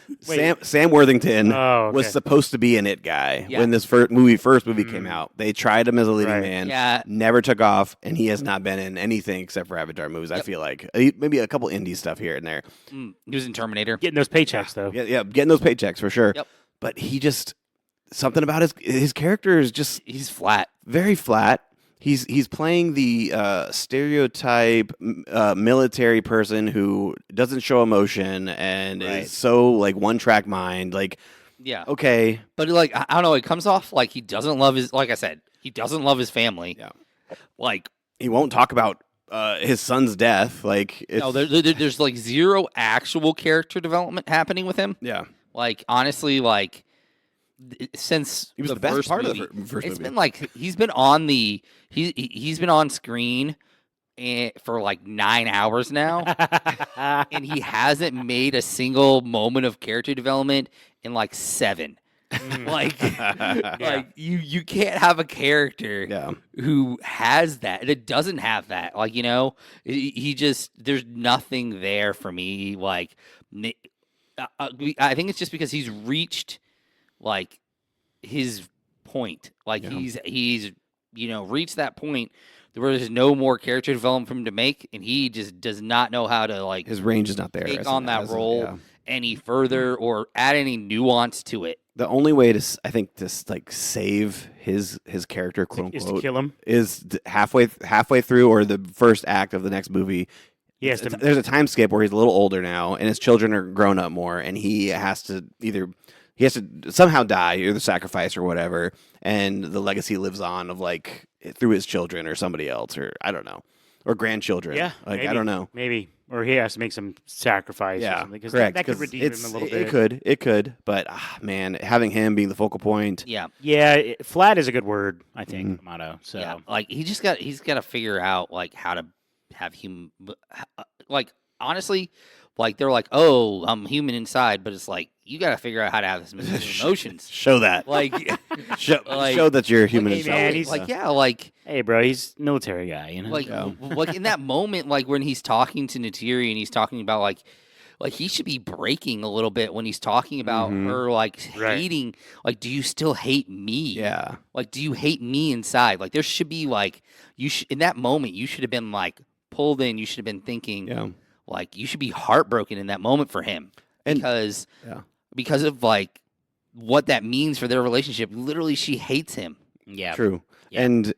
Sam Worthington Oh, was okay. supposed to be an it guy Yeah. when this first movie came out. They tried him as a leading Right. man, Yeah. never took off, and he has not been in anything except for Avatar movies. I Yep. feel like maybe a couple indie stuff here and there. He was in Terminator. Getting those paychecks though. Yeah, getting those paychecks for sure. Yep. But he just something about his character is just He's flat. very flat. He's playing the stereotype military person who doesn't show emotion and Right. is so like one track mind. Like, Yeah. okay, But like I don't know, it comes off like he doesn't love his. Like I said, he doesn't love his family. Yeah. Like he won't talk about his son's death. Like, it's, no, there's like zero actual character development happening with him. yeah, Like honestly, like since he was the best first part movie, of the first it's movie. been like he's been on screen for like 9 hours now, and he hasn't made a single moment of character development in like 7. Like you can't have a character Yeah, who has that and it doesn't have that. Like, you know, he just there's nothing there for me. Like I think it's just because he's reached like his point. Like Yeah. he's reached that point where there's no more character development for him to make, and he just does not know how to like his range is not there. take as on an- that as a- role yeah. any further or add any nuance to it. The only way to I think to like save his character, quote Is to unquote, kill him. is halfway through or the first act of the next movie. Yes. There's a time skip where he's a little older now, and his children are grown up more, and he has to somehow die, either sacrifice or whatever, and the legacy lives on of like through his children or somebody else, or I don't know, or grandchildren. Yeah. like maybe, I don't know. Maybe, or he has to make some sacrifice. Or Yeah, something, 'cause correct. That could 'cause redeem him a little bit. It could, but man, having him being the focal point. Yeah. Yeah, flat is a good word, I think, Mhm. Amato. So Yeah, like he's got to figure out like how to have him like honestly, like they're like, oh, I'm human inside, but it's like you got to figure out how to have this emotions. Show that. Like, Show like- show that you're a human. hey, inside. man, he's- like yeah, like hey, bro, he's a military guy, you know. like Yeah. like in that moment, like when he's talking to Natiri and he's talking about like he should be breaking a little bit when he's talking about Mhm. her like Right. hating. Like, do you still hate me? Yeah. Like, do you hate me inside? Like, there should be like in that moment you should have been like pulled in. You should have been thinking Yeah. like you should be heartbroken in that moment for him And- because yeah. because of like what that means for their relationship. Literally, she hates him. yeah, True. Yeah. And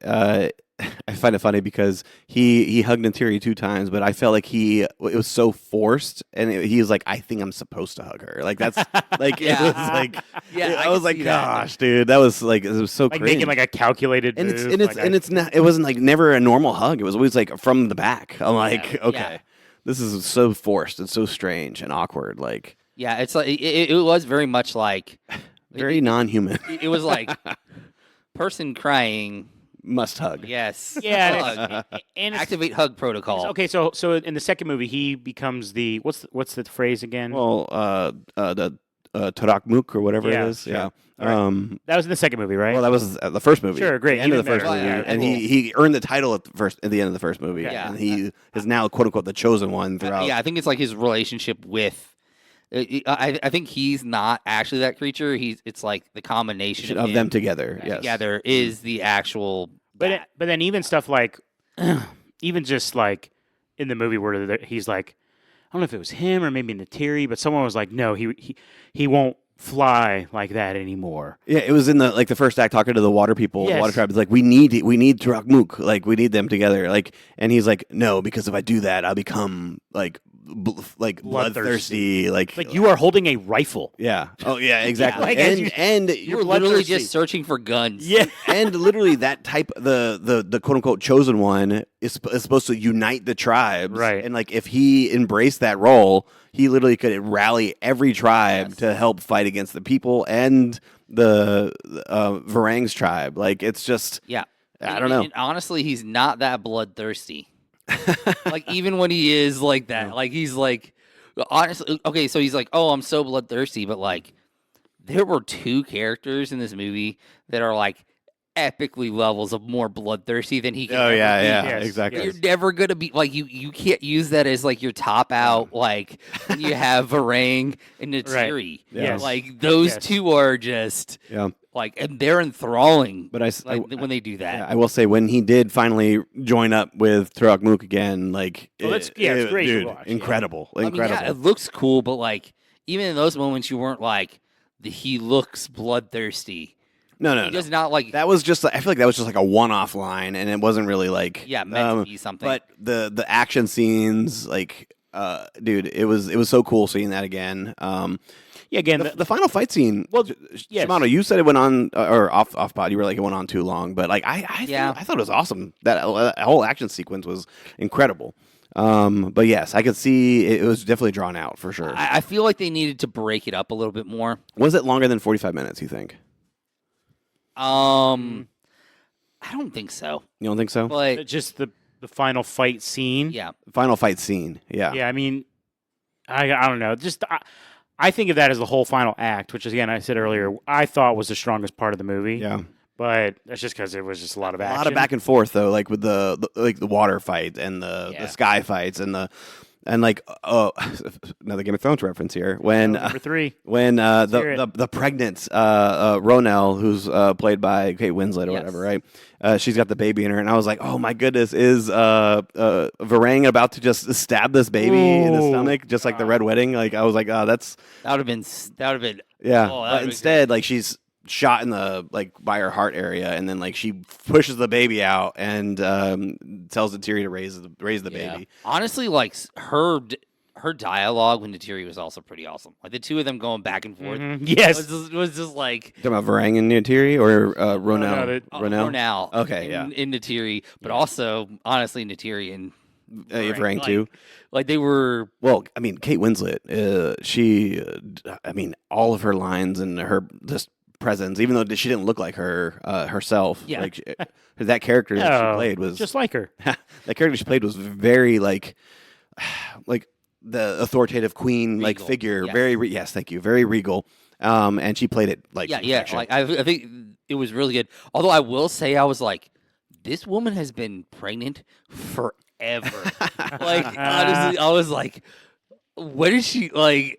I find it funny because he hugged Natiri 2 times, but I felt like it was so forced, and he was like, I think I'm supposed to hug her. Like that's like it Yeah. was like Yeah, I I was can like, see that. gosh, dude, that was like it was so like cringe. making like a calculated and move. it's not, it wasn't like never a normal hug. It was always like from the back. I'm like, okay, Yeah. this is so forced and so strange and awkward. Like Yeah, it's like it was very much like very non-human. it was like person crying. Must hug. Yes. yeah, Hug. and it's, Activate hug protocol. okay. So in the second movie, he becomes the what's the phrase again? Well, the Tarakmuk or whatever Yeah, it is. sure. Yeah. All right. That was in the second movie, right? Well, that was the first movie. Sure, great, The end of even the first better. movie, Yeah, and cool. he earned the title at the end of the first movie. Yeah. And he is now quote unquote the chosen one throughout. Yeah, I think it's like his relationship with. I think he's not actually that creature. It's like the combination Of him them together. Yes. together is the actual. But then even stuff like, even just like in the movie where he's like, I don't know if it was him or maybe Natiri, but someone was like, no, he won't fly like that anymore. Yeah, it was in the first act talking to the water people, Yes. the water tribe. It's like we need Tarakmuk, like we need them together, like. And he's like, no, because if I do that, I'll become like bloodthirsty, like you are holding a rifle. yeah. Oh yeah, exactly. like, as you- and You're bloodthirsty. literally just searching for guns. Yeah. and literally that type the quote unquote chosen one is supposed to unite the tribes, Right. and like if he embraced that role, he literally could rally every tribe Yes. to help fight against the people and the Varang's tribe. Like it's just Yeah. I don't know. And honestly, he's not that bloodthirsty. Like even when he is like that, like he's like honestly okay. So he's like, oh, I'm so bloodthirsty, but like there were 2 characters in this movie that are like epically levels of more bloodthirsty than he can. Oh ever yeah, be. yeah, Yes, exactly. You're never gonna be like you can't use that as like your top out like when you have Varang and Natiri. Yeah. Yes. Like those Yes. two are just Yeah, like and they're enthralling. but When they do that. yeah, I will say when he did finally join up with Turok Mook again, like it's great to dude, watch, yeah. incredible, I mean, incredible. yeah, it looks cool, but like even in those moments, you weren't like he looks bloodthirsty. no, He does not like That was just I feel like that was just like a one-off line, and it wasn't really like meant to be something. But the action scenes, like, dude, it was so cool seeing that again. Yeah, again, The final fight scene. Well, yes. Shimano, you said it went on or off pod. You were like it went on too long, but like I thought it was awesome. That whole action sequence was incredible. But yes, I could see it was definitely drawn out for sure. I feel like they needed to break it up a little bit more. Was it longer than 45 minutes? You think? I don't think so. You don't think so? But just the final fight scene. yeah, Final fight scene. Yeah. Yeah, I mean, I don't know. Just I think of that as the whole final act, which again I said earlier I thought was the strongest part of the movie. Yeah. But that's just because it was just a lot of action. A lot of back and forth though, like with the water fight and the sky fights and another Game of Thrones reference here when Number 3. when hear the pregnant Ronell, who's played by Kate Winslet or Yes. whatever, right? She's got the baby in her, and I was like, oh my goodness, is Varang about to just stab this baby in the Ooh. stomach, just like the Red Wedding? Like I was like, oh, that's that would have been yeah. Oh, that But would've instead, like she's shot in the by her heart area, and then like she pushes the baby out and tells Natiri to raise the baby. Honestly, like her dialogue when Natiri was also pretty awesome. Like the two of them going back and forth. Yes. was just like Talking about Varang and Natiri or Ronell? no, Ronell? Okay, in Natiri, but also honestly Natiri and Varang like, too. Like they were. Well, I mean, Kate Winslet, she, I mean, all of her lines and her just presence, even though she didn't look like her herself. Yeah. Like that character that she played was just like her. that character she played was very like the authoritative queen like Regal, figure. yes. Very yes, thank you. Very regal. And she played it like Yeah. perfection. Like I think it was really good. Although I will say, I was like, this woman has been pregnant forever. Like honestly, I was like, what is she like?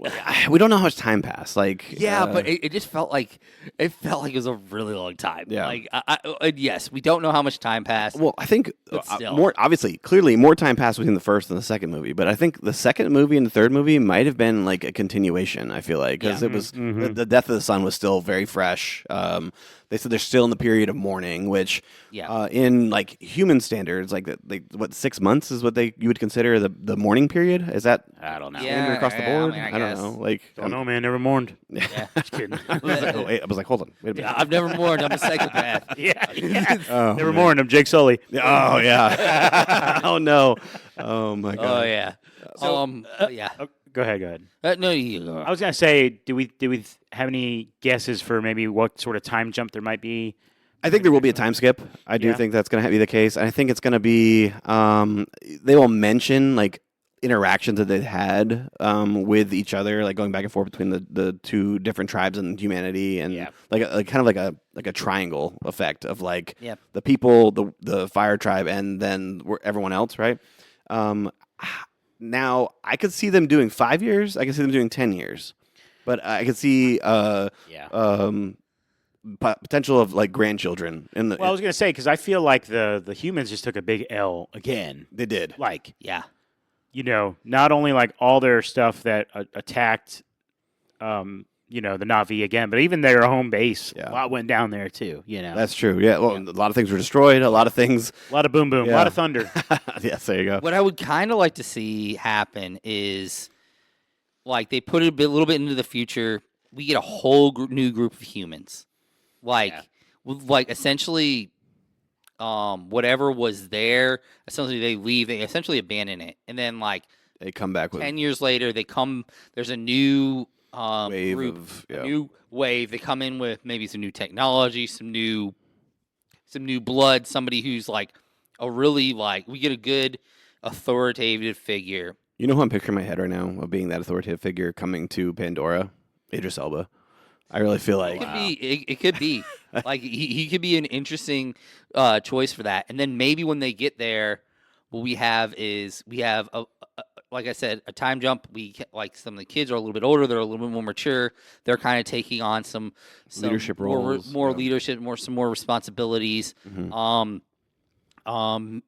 we don't know how much time passed. Like Yeah, but it just felt like it was a really long time. Yeah. Like yes, we don't know how much time passed. well, I think But still. more obviously, clearly, more time passed between the first and the second movie. But I think the second movie and the third movie might have been like a continuation. I feel like because Yeah. it was the death of the son was still very fresh. They said they're still in the period of mourning, which Yeah. in like human standards, like what 6 months is what you would consider the mourning period. Is that I don't know. Yeah. standard across the I board? mean, I don't guess. know. Like Don't know, man. Never mourned. Yeah. Just kidding. I was like, hold on, wait a minute. Yeah, I've never mourned. I'm a psychopath. yeah. Oh, Never man. mourned. I'm Jake Sully. Oh yeah. Oh no. Oh my god. Oh yeah. Yeah. Oh, go ahead. No, you go. I was gonna say, do we have any guesses for maybe what sort of time jump there might be? I think there will be a time skip. I do Yeah. think that's going to be the case. I think it's going to be. They will mention like interactions that they've had with each other, like going back and forth between the two different tribes and humanity, and Yeah. like kind of like a triangle effect of like Yep. the people, the fire tribe, and then everyone else, right? Now I could see them doing 5 years. I could see them doing 10 years, but I could see potential of like grandchildren in the. Well, I was gonna say because I feel like the humans just took a big L again. They did. Like Yeah. not only like all their stuff that attacked, the Na'vi again, but even their home base. Yeah. A lot went down there too. That's true. Yeah. Well, a lot of things were destroyed. A lot of things. a lot of boom boom, a Yeah. lot of thunder. Yes, there you go. What I would kind of like to see happen is, like, they put it a little bit into the future. We get a whole new group of humans, like, like essentially, whatever was there. Essentially, they leave. They essentially abandon it, and then like They come back with 10 years later, they come. There's a new wave group, of a new wave. They come in with maybe some new technology, some new blood. Somebody who's like a really like we get a good authoritative figure. You know who I'm picturing in my head right now of being that authoritative figure coming to Pandora? Idris Elba. I really feel It like could be. It could be. Like he could be an interesting choice for that. And then maybe when they get there, what we have is a like I said, a time jump. Like some of the kids are a little bit older. They're a little bit more mature. They're kind of taking on some leadership more, roles, more yeah. leadership, some more responsibilities. Mhm.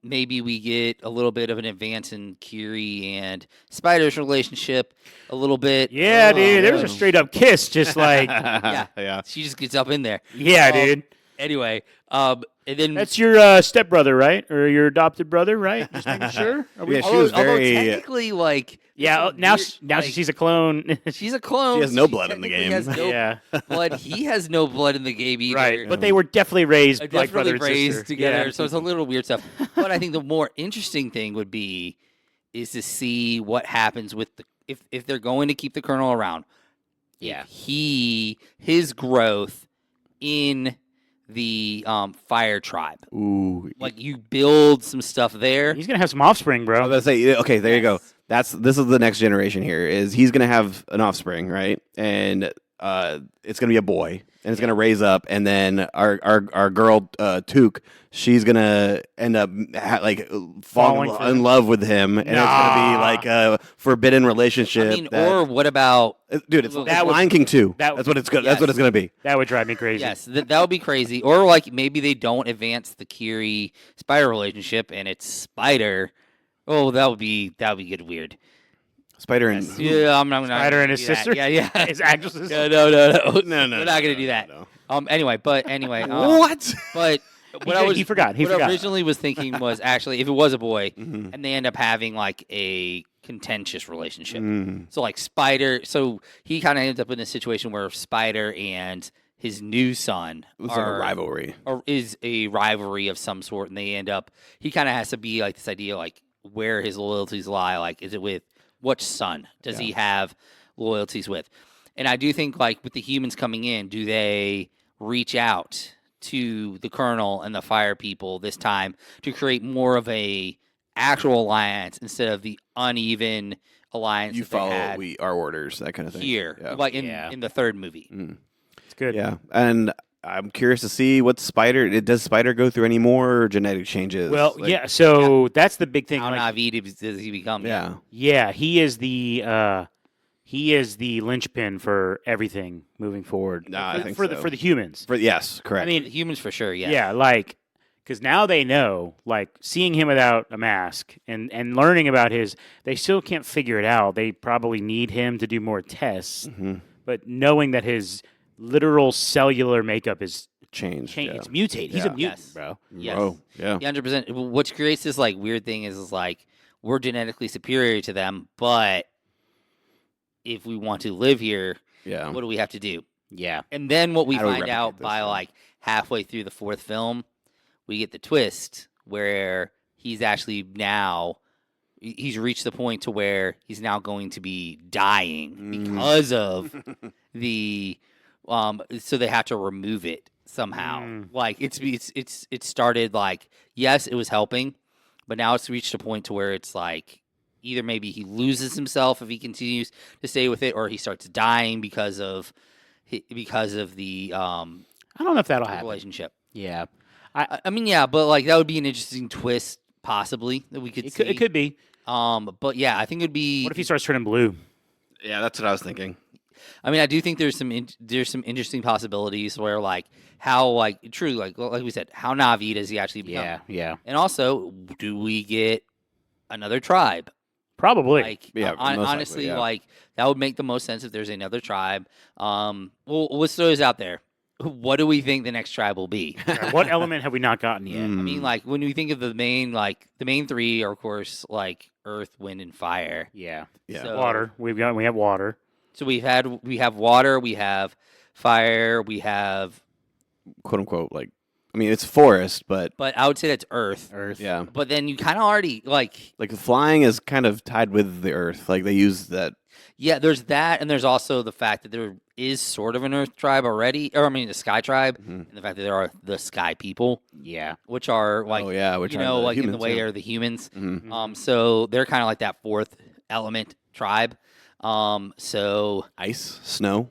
Maybe we get a little bit of an advance in Kiri and Spider's relationship a little bit. Yeah, dude. There was a yeah. straight up kiss, just like, yeah. She just gets up in there. yeah, dude. Anyway, and then That's your stepbrother, right? Or your adopted brother, right? Just making sure. Are we? Yeah, she was although very- technically, like, Yeah. it's a Now, weird- now like, she's a clone. she's a clone. She has no blood in the technically game. Has no yeah. blood. He has no blood in the game either. Right. But they were definitely raised like brother Definitely and raised sister. together, Yeah. so it's a little weird stuff. But I think the more interesting thing would be is to see what happens with if they're going to keep the Colonel around. Yeah. His growth in the Fire Tribe. Ooh. Like you build some stuff there. He's gonna have some offspring, I was bro. gonna say, okay, there you go. Yes. This is the next generation here. Is he's gonna have an offspring, right? And it's gonna be a boy, and it's gonna raise up, and then our girl Took, she's gonna end up falling for in him. love with him, and it's gonna be like a forbidden relationship. I mean, or what about dude, it's that would- Lion King 2. that- That's what it's gonna. That's what it's gonna be. That would drive me crazy. yes, that would be crazy. Or like maybe they don't advance the Kiri Spider relationship, and it's Spider. Oh, that would be good, weird. Spider and Yeah, I'm not. Spider and his do that. sister? Yeah, yeah. His actual sister. No. no, We're not gonna do that. no. Anyway, but What? But what I was He forgot. He what I forgot. originally was thinking was actually if it was a boy, Mhm. and they end up having like a contentious relationship. Mm. So like Spider, so he kind of ends up in a situation where Spider and his new son It's like a rivalry. or is a rivalry of some sort, and they end up. He kind of has to be like this idea, like where his loyalties lie. Like, is it with which son does he have loyalties with? And I do think, like with the humans coming in, do they reach out to the Colonel and the Fire people this time to create more of a actual alliance instead of the uneven alliance You that they follow had our orders, that kind of thing. here, Yeah. like in, Yeah. in the third movie. Mm. It's good. Yeah, and I'm curious to see what Spider. Does Spider go through any more genetic changes? Well, Like, yeah. So that's the big thing. How Like, Navi does he become? yeah. yeah, he is the linchpin for everything moving forward. Nah, I think for so. the humans. Yes, correct. I mean, The humans for sure. Yeah. yeah, like because now they know, like seeing him without a mask and learning about they still can't figure it out. They probably need him to do more tests, Mhm. but knowing that his literal cellular makeup is Changed. changed, Yeah. it's mutated. He's a Yeah. mutant, Yes. bro. Yes. Oh, yeah. 100%. What creates this like weird thing is like we're genetically superior to them, but if we want to live here, Yeah. what do we have to do? Yeah, And then what we How do we find replicate out this, by yeah. like halfway through the fourth film, we get the twist where he's actually now he's reached the point to where he's now going to be dying because of the so they have to remove it somehow. Mm. Like it started like yes, it was helping, but now it's reached a point to where it's like either maybe he loses himself if he continues to stay with it, or he starts dying because of the I don't know if that'll happen. relationship. Yeah, I mean, yeah, but like that would be an interesting twist, possibly that we could see. it could be. But yeah, I think it'd be. What if he starts turning blue? Yeah, that's what I was thinking. I mean, I do think there's some interesting possibilities where like how like true like we said, how Navi does he actually become? Yeah, And also, do we get another tribe? probably. Like, Yeah, most likely, honestly, yeah. like that would make the most sense if there's another tribe. Well, let's throw this out there. What do we think the next tribe will be? Right, what element have we not gotten yet? I Mm. mean, like when we think of the main three are of course like Earth, Wind, and Fire. Yeah, Yeah. So- water. We have water. So we have water, we have fire, we have, Quote unquote, like, I mean, it's forest, but but I would say that's Earth. Earth. yeah, But then you kind of already like, like the flying is kind of tied with the earth. Like they use that. yeah, there's that, and there's also the fact that there is sort of an Earth tribe already, or I mean, the Sky tribe, Mhm. and the fact that there are the Sky people, Yeah. which are like, oh yeah, which you are know, the like in the humans, way yeah. are the humans. Mhm. So they're kind of like that fourth element tribe. So Ice, snow.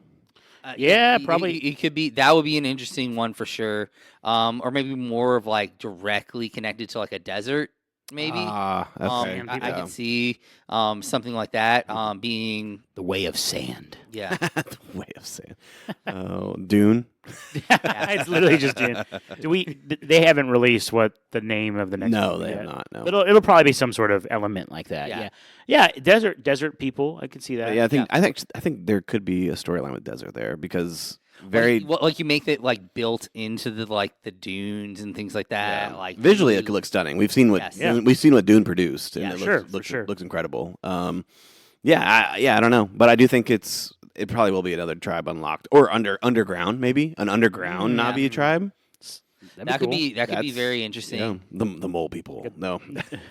Yeah, probably. It could be that would be an interesting one for sure. Or maybe more of like directly connected to like a desert, maybe. Okay. I could see something like that being The Way of Sand. yeah. The way of saying. Oh, Dune. It's literally just Dune. They haven't released what the name of the next No, movie they yet. have not. No. It'll probably be some sort of element like that. Yeah. Yeah. Desert people. I can see that. Yeah, I think there could be a storyline with desert there because Like you make it like built into the dunes and things like that. yeah. Like visually you- it could look stunning. We've seen what Yes. Yeah. we've seen what Dune produced, and Yeah, it sure, looks, for sure. looks incredible. I don't know, but I do think it probably will be another tribe unlocked or underground, maybe an underground Yeah. Navi tribe. that could be That's- very interesting. Yeah, the mole people. No,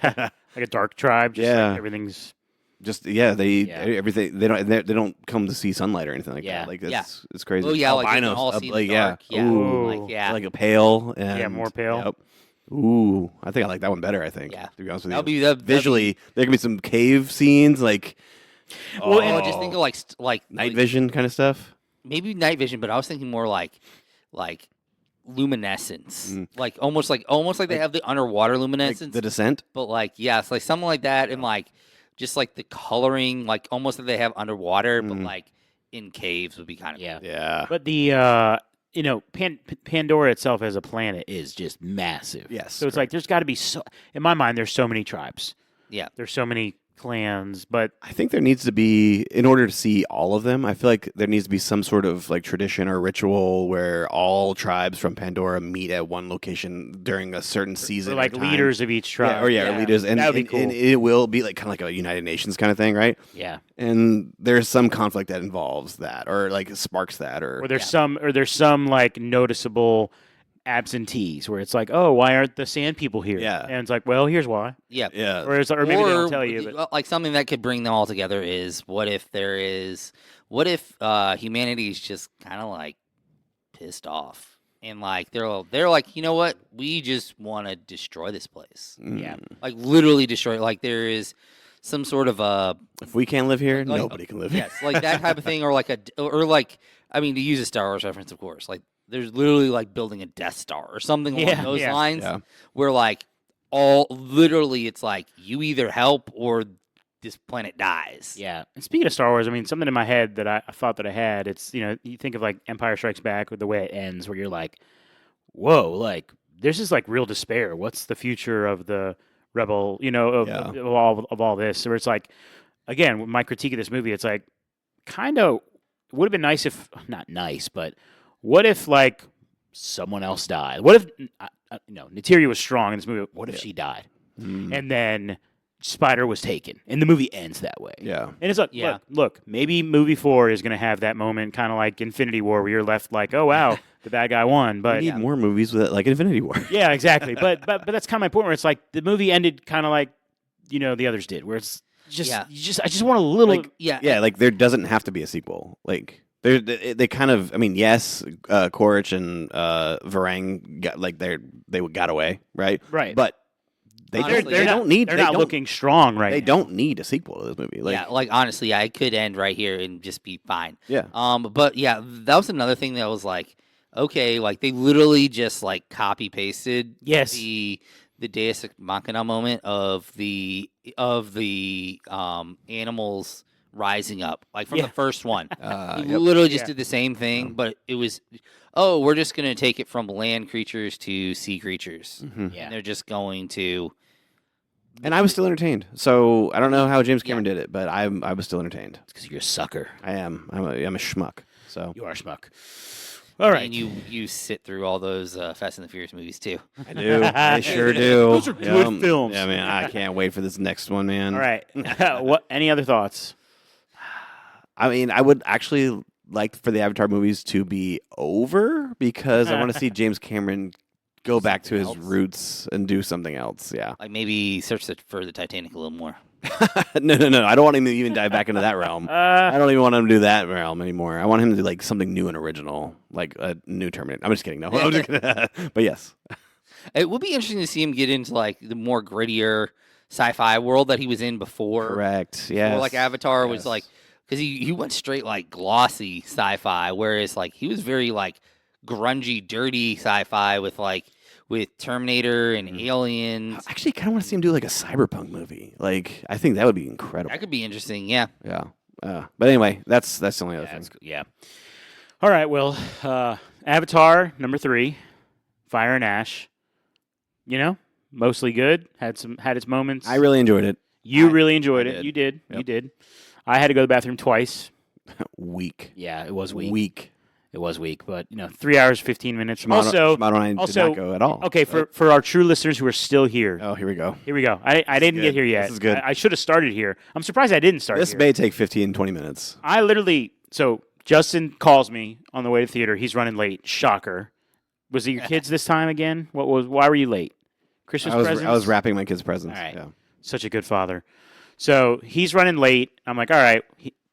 like a dark tribe. Just Yeah. like everything's. just everything they don't come to see sunlight or anything like Yeah. that. Like Yeah. it's crazy. Oh yeah, like you can albinos, all see in like the dark. Yeah, Ooh, like yeah. like a pale. And, more pale. Yep. Ooh, I think I like that one better. I think. Yeah. To be honest with That'll you, be that'd be- visually there can be some cave scenes like. Well, Oh, just think of like night vision kind of stuff. maybe night vision, but I was thinking more like luminescence, Mm. like almost like they have the underwater Like luminescence, the Descent. but like it's like something like that, and like just like the coloring, like almost that they have underwater, but Mhm. like in caves would be kind of Yeah. Yeah. But the Pandora itself as a planet is just massive. Yes, So it's like there's got to be in my mind there's so many tribes. Yeah. There's so many clans, but I think there needs to be, in order to see all of them, I feel like there needs to be some sort of like tradition or ritual where all tribes from Pandora meet at one location during a certain season. they're or like time. leaders of each tribe. or leaders, and That would be and- cool. and it will be like kind of like a United Nations kind of thing, right? Yeah. And there's some conflict that involves that, or like sparks that, Or there's some like noticeable absentees where it's like, oh, why aren't the sand people here? Yeah. And it's like, well, here's why. yeah. yeah, Or maybe they don't tell you. But Like something that could bring them all together is what if humanity's just kind of like pissed off and like they're like, you know what, we just want to destroy this place, yeah. like literally destroy it. Like there is some sort of a If we can't live here, Like- nobody can live here. yes, like that type of thing, or like I mean, to use a Star Wars reference, of course, like there's literally like building a Death Star or something along Yeah, those yeah. lines, Yeah. where like literally it's like you either help or this planet dies. Yeah. And speaking of Star Wars, I mean, something in my head that I thought that I had, it's, you think of like Empire Strikes Back with the way it ends, where you're like, whoa, like, there's just like real despair. What's the future of the rebel, of all this? Where it's like, again, with my critique of this movie, it's like, kind of would have been nice if, not nice, but what if like someone else died? What if, Neytiri was strong in this movie. What if she died? Mm. And then Spider was taken, and the movie ends that way. Yeah. And it's like, Yeah. look, maybe movie 4 is going to have that moment, kind of like Infinity War, where you're left like, oh wow, the bad guy won. We But need more movies with like Infinity War. yeah, exactly. But that's kind of my point, where it's like the movie ended kind of like the others did, where it's just, Yeah. I just want a little. Like, Yeah, Yeah, like there doesn't have to be a sequel. Like they kind of, I mean, yes, Quaritch and Varang got away, right? Right. But they Honestly, they yeah. don't need They're they not don't- looking strong right They now. don't need a sequel to this movie. Like, yeah, like honestly, I could end right here and just be fine. yeah. But yeah, that was another thing that was like, okay, like they literally just like copy pasted Yes. the Deus Ex Machina moment of the animals rising up, like from Yeah. the first one. He Yep. literally just Yeah. did the same thing, but it was, oh, we're just gonna take it from land creatures to sea creatures. Mhm. Yeah. And they're just going to And I was still entertained. So I don't know how James Cameron did it, but I was still entertained. Because you're a sucker. I am. I'm a schmuck. So You are a schmuck. All right. And you sit through all those Fast and the Furious movies too. I do. I sure do. Those are good films. Yeah, man. I can't wait for this next one, man. All right. What? Any other thoughts? I mean, I would actually like for the Avatar movies to be over because I want to see James Cameron go back to his Something else? roots and do something else. Yeah. Like maybe search for the Titanic a little more. No. I don't want him to even dive back into that realm. I don't even want him to do that realm anymore. I want him to do like something new and original, like a new Terminator. I'm just kidding. No, I'm just kidding. But yes. It would be interesting to see him get into like the more grittier sci-fi world that he was in before. Correct. Yeah. Or like Avatar was Yes. like because he went straight like glossy sci-fi, whereas like he was very like grungy, dirty sci-fi with Terminator and Aliens. I actually kind of want to see him do like a cyberpunk movie. Like, I think that would be incredible. That could be interesting. Yeah. Yeah. But anyway, that's the only other thing. Yeah. All right. Well, Avatar #3, Fire and Ash. You know, mostly good. Had its moments. I really enjoyed it. You really enjoyed it. did. You did. Yep. You did. I had to go to the bathroom twice. Weak. Yeah, it was weak. Weak. It was weak, but 3 hours 15 minutes. Shimano and I did not go at all. Okay, for our true listeners who are still here. Oh, here we go. Here we go. I didn't get here yet. This is good. I should have started here. I'm surprised I didn't start This here. may take 15, 20 minutes. I literally, so Justin calls me on the way to theater. He's running late. Shocker. Was it your kids this time again? Why were you late? Christmas presents? I was wrapping my kids' presents. All right. Yeah. Such a good father. So he's running late. I'm like, all right.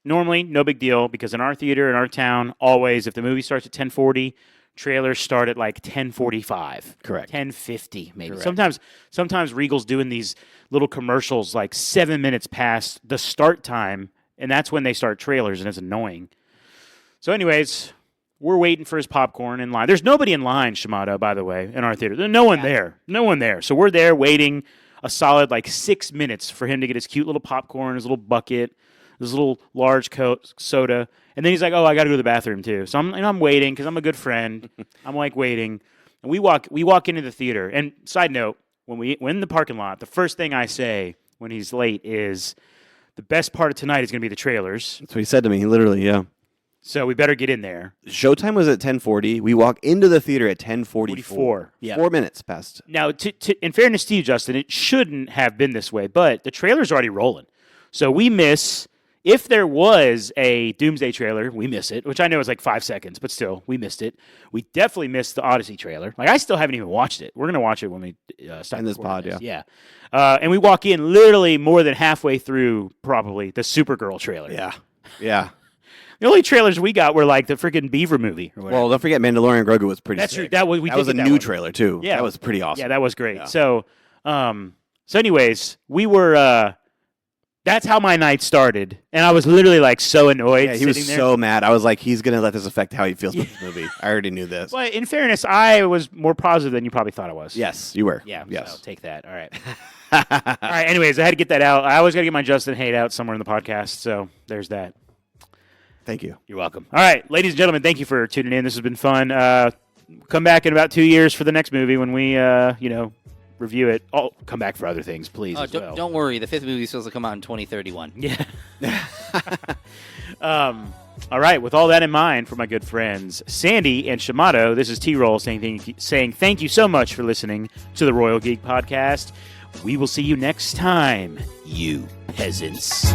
Normally, no big deal because in our theater, in our town, always, if the movie starts at 10:40, trailers start at like 10:45. Correct. 10:50 maybe. Correct. Sometimes Regal's doing these little commercials like 7 minutes past the start time, and that's when they start trailers, and it's annoying. So anyways, we're waiting for his popcorn in line. There's nobody in line, Shimada, by the way, in our theater. There's no one there. No one there. So we're there waiting a solid like 6 minutes for him to get his cute little popcorn, his little bucket, his little large soda. And then he's like, oh, I got to go to the bathroom too. So I'm waiting because I'm a good friend. I'm like waiting. And we walk into the theater. And side note, when we're in the parking lot, the first thing I say when he's late is the best part of tonight is going to be the trailers. That's what he said to me. He literally, yeah. So we better get in there. Showtime was at 10:40. We walk into the theater at 10:44. Yeah. 4 minutes past. Now, in fairness to you, Justin, it shouldn't have been this way, but the trailer's already rolling. So we miss, if there was a Doomsday trailer, we miss it, which I know is like 5 seconds, but still, we missed it. We definitely missed the Odyssey trailer. Like, I still haven't even watched it. We're going to watch it when we start In this pod, this. Yeah. And we walk in literally more than halfway through, probably, the Supergirl trailer. Yeah. Yeah. The only trailers we got were like the freaking Beaver movie. Or whatever. Well, don't forget Mandalorian Grogu was pretty That's sick. true. That was a new trailer, too. Yeah. That was pretty awesome. Yeah, that was great. Yeah. So anyways, we were that's how my night started. And I was literally like so annoyed. Yeah, he was sitting there. so mad. I was like, he's going to let this affect how he feels about this movie. I already knew this. But in fairness, I was more positive than you probably thought I was. Yes, you were. Yeah. Yes. So take that. All right. All right. Anyways, I had to get that out. I always got to get my Justin hate out somewhere in the podcast. So there's that. Thank you. You're welcome. All right, ladies and gentlemen, thank you for tuning in. This has been fun. Come back in about 2 years for the next movie when we, review it. I'll come back for other things, please. Oh, as well. don't worry. The 5th movie is supposed to come out in 2031. Yeah. All right. With all that in mind, for my good friends Sandy and Shamato, this is T-Roll saying thank you so much for listening to the Royal Geek Podcast. We will see you next time, you peasants.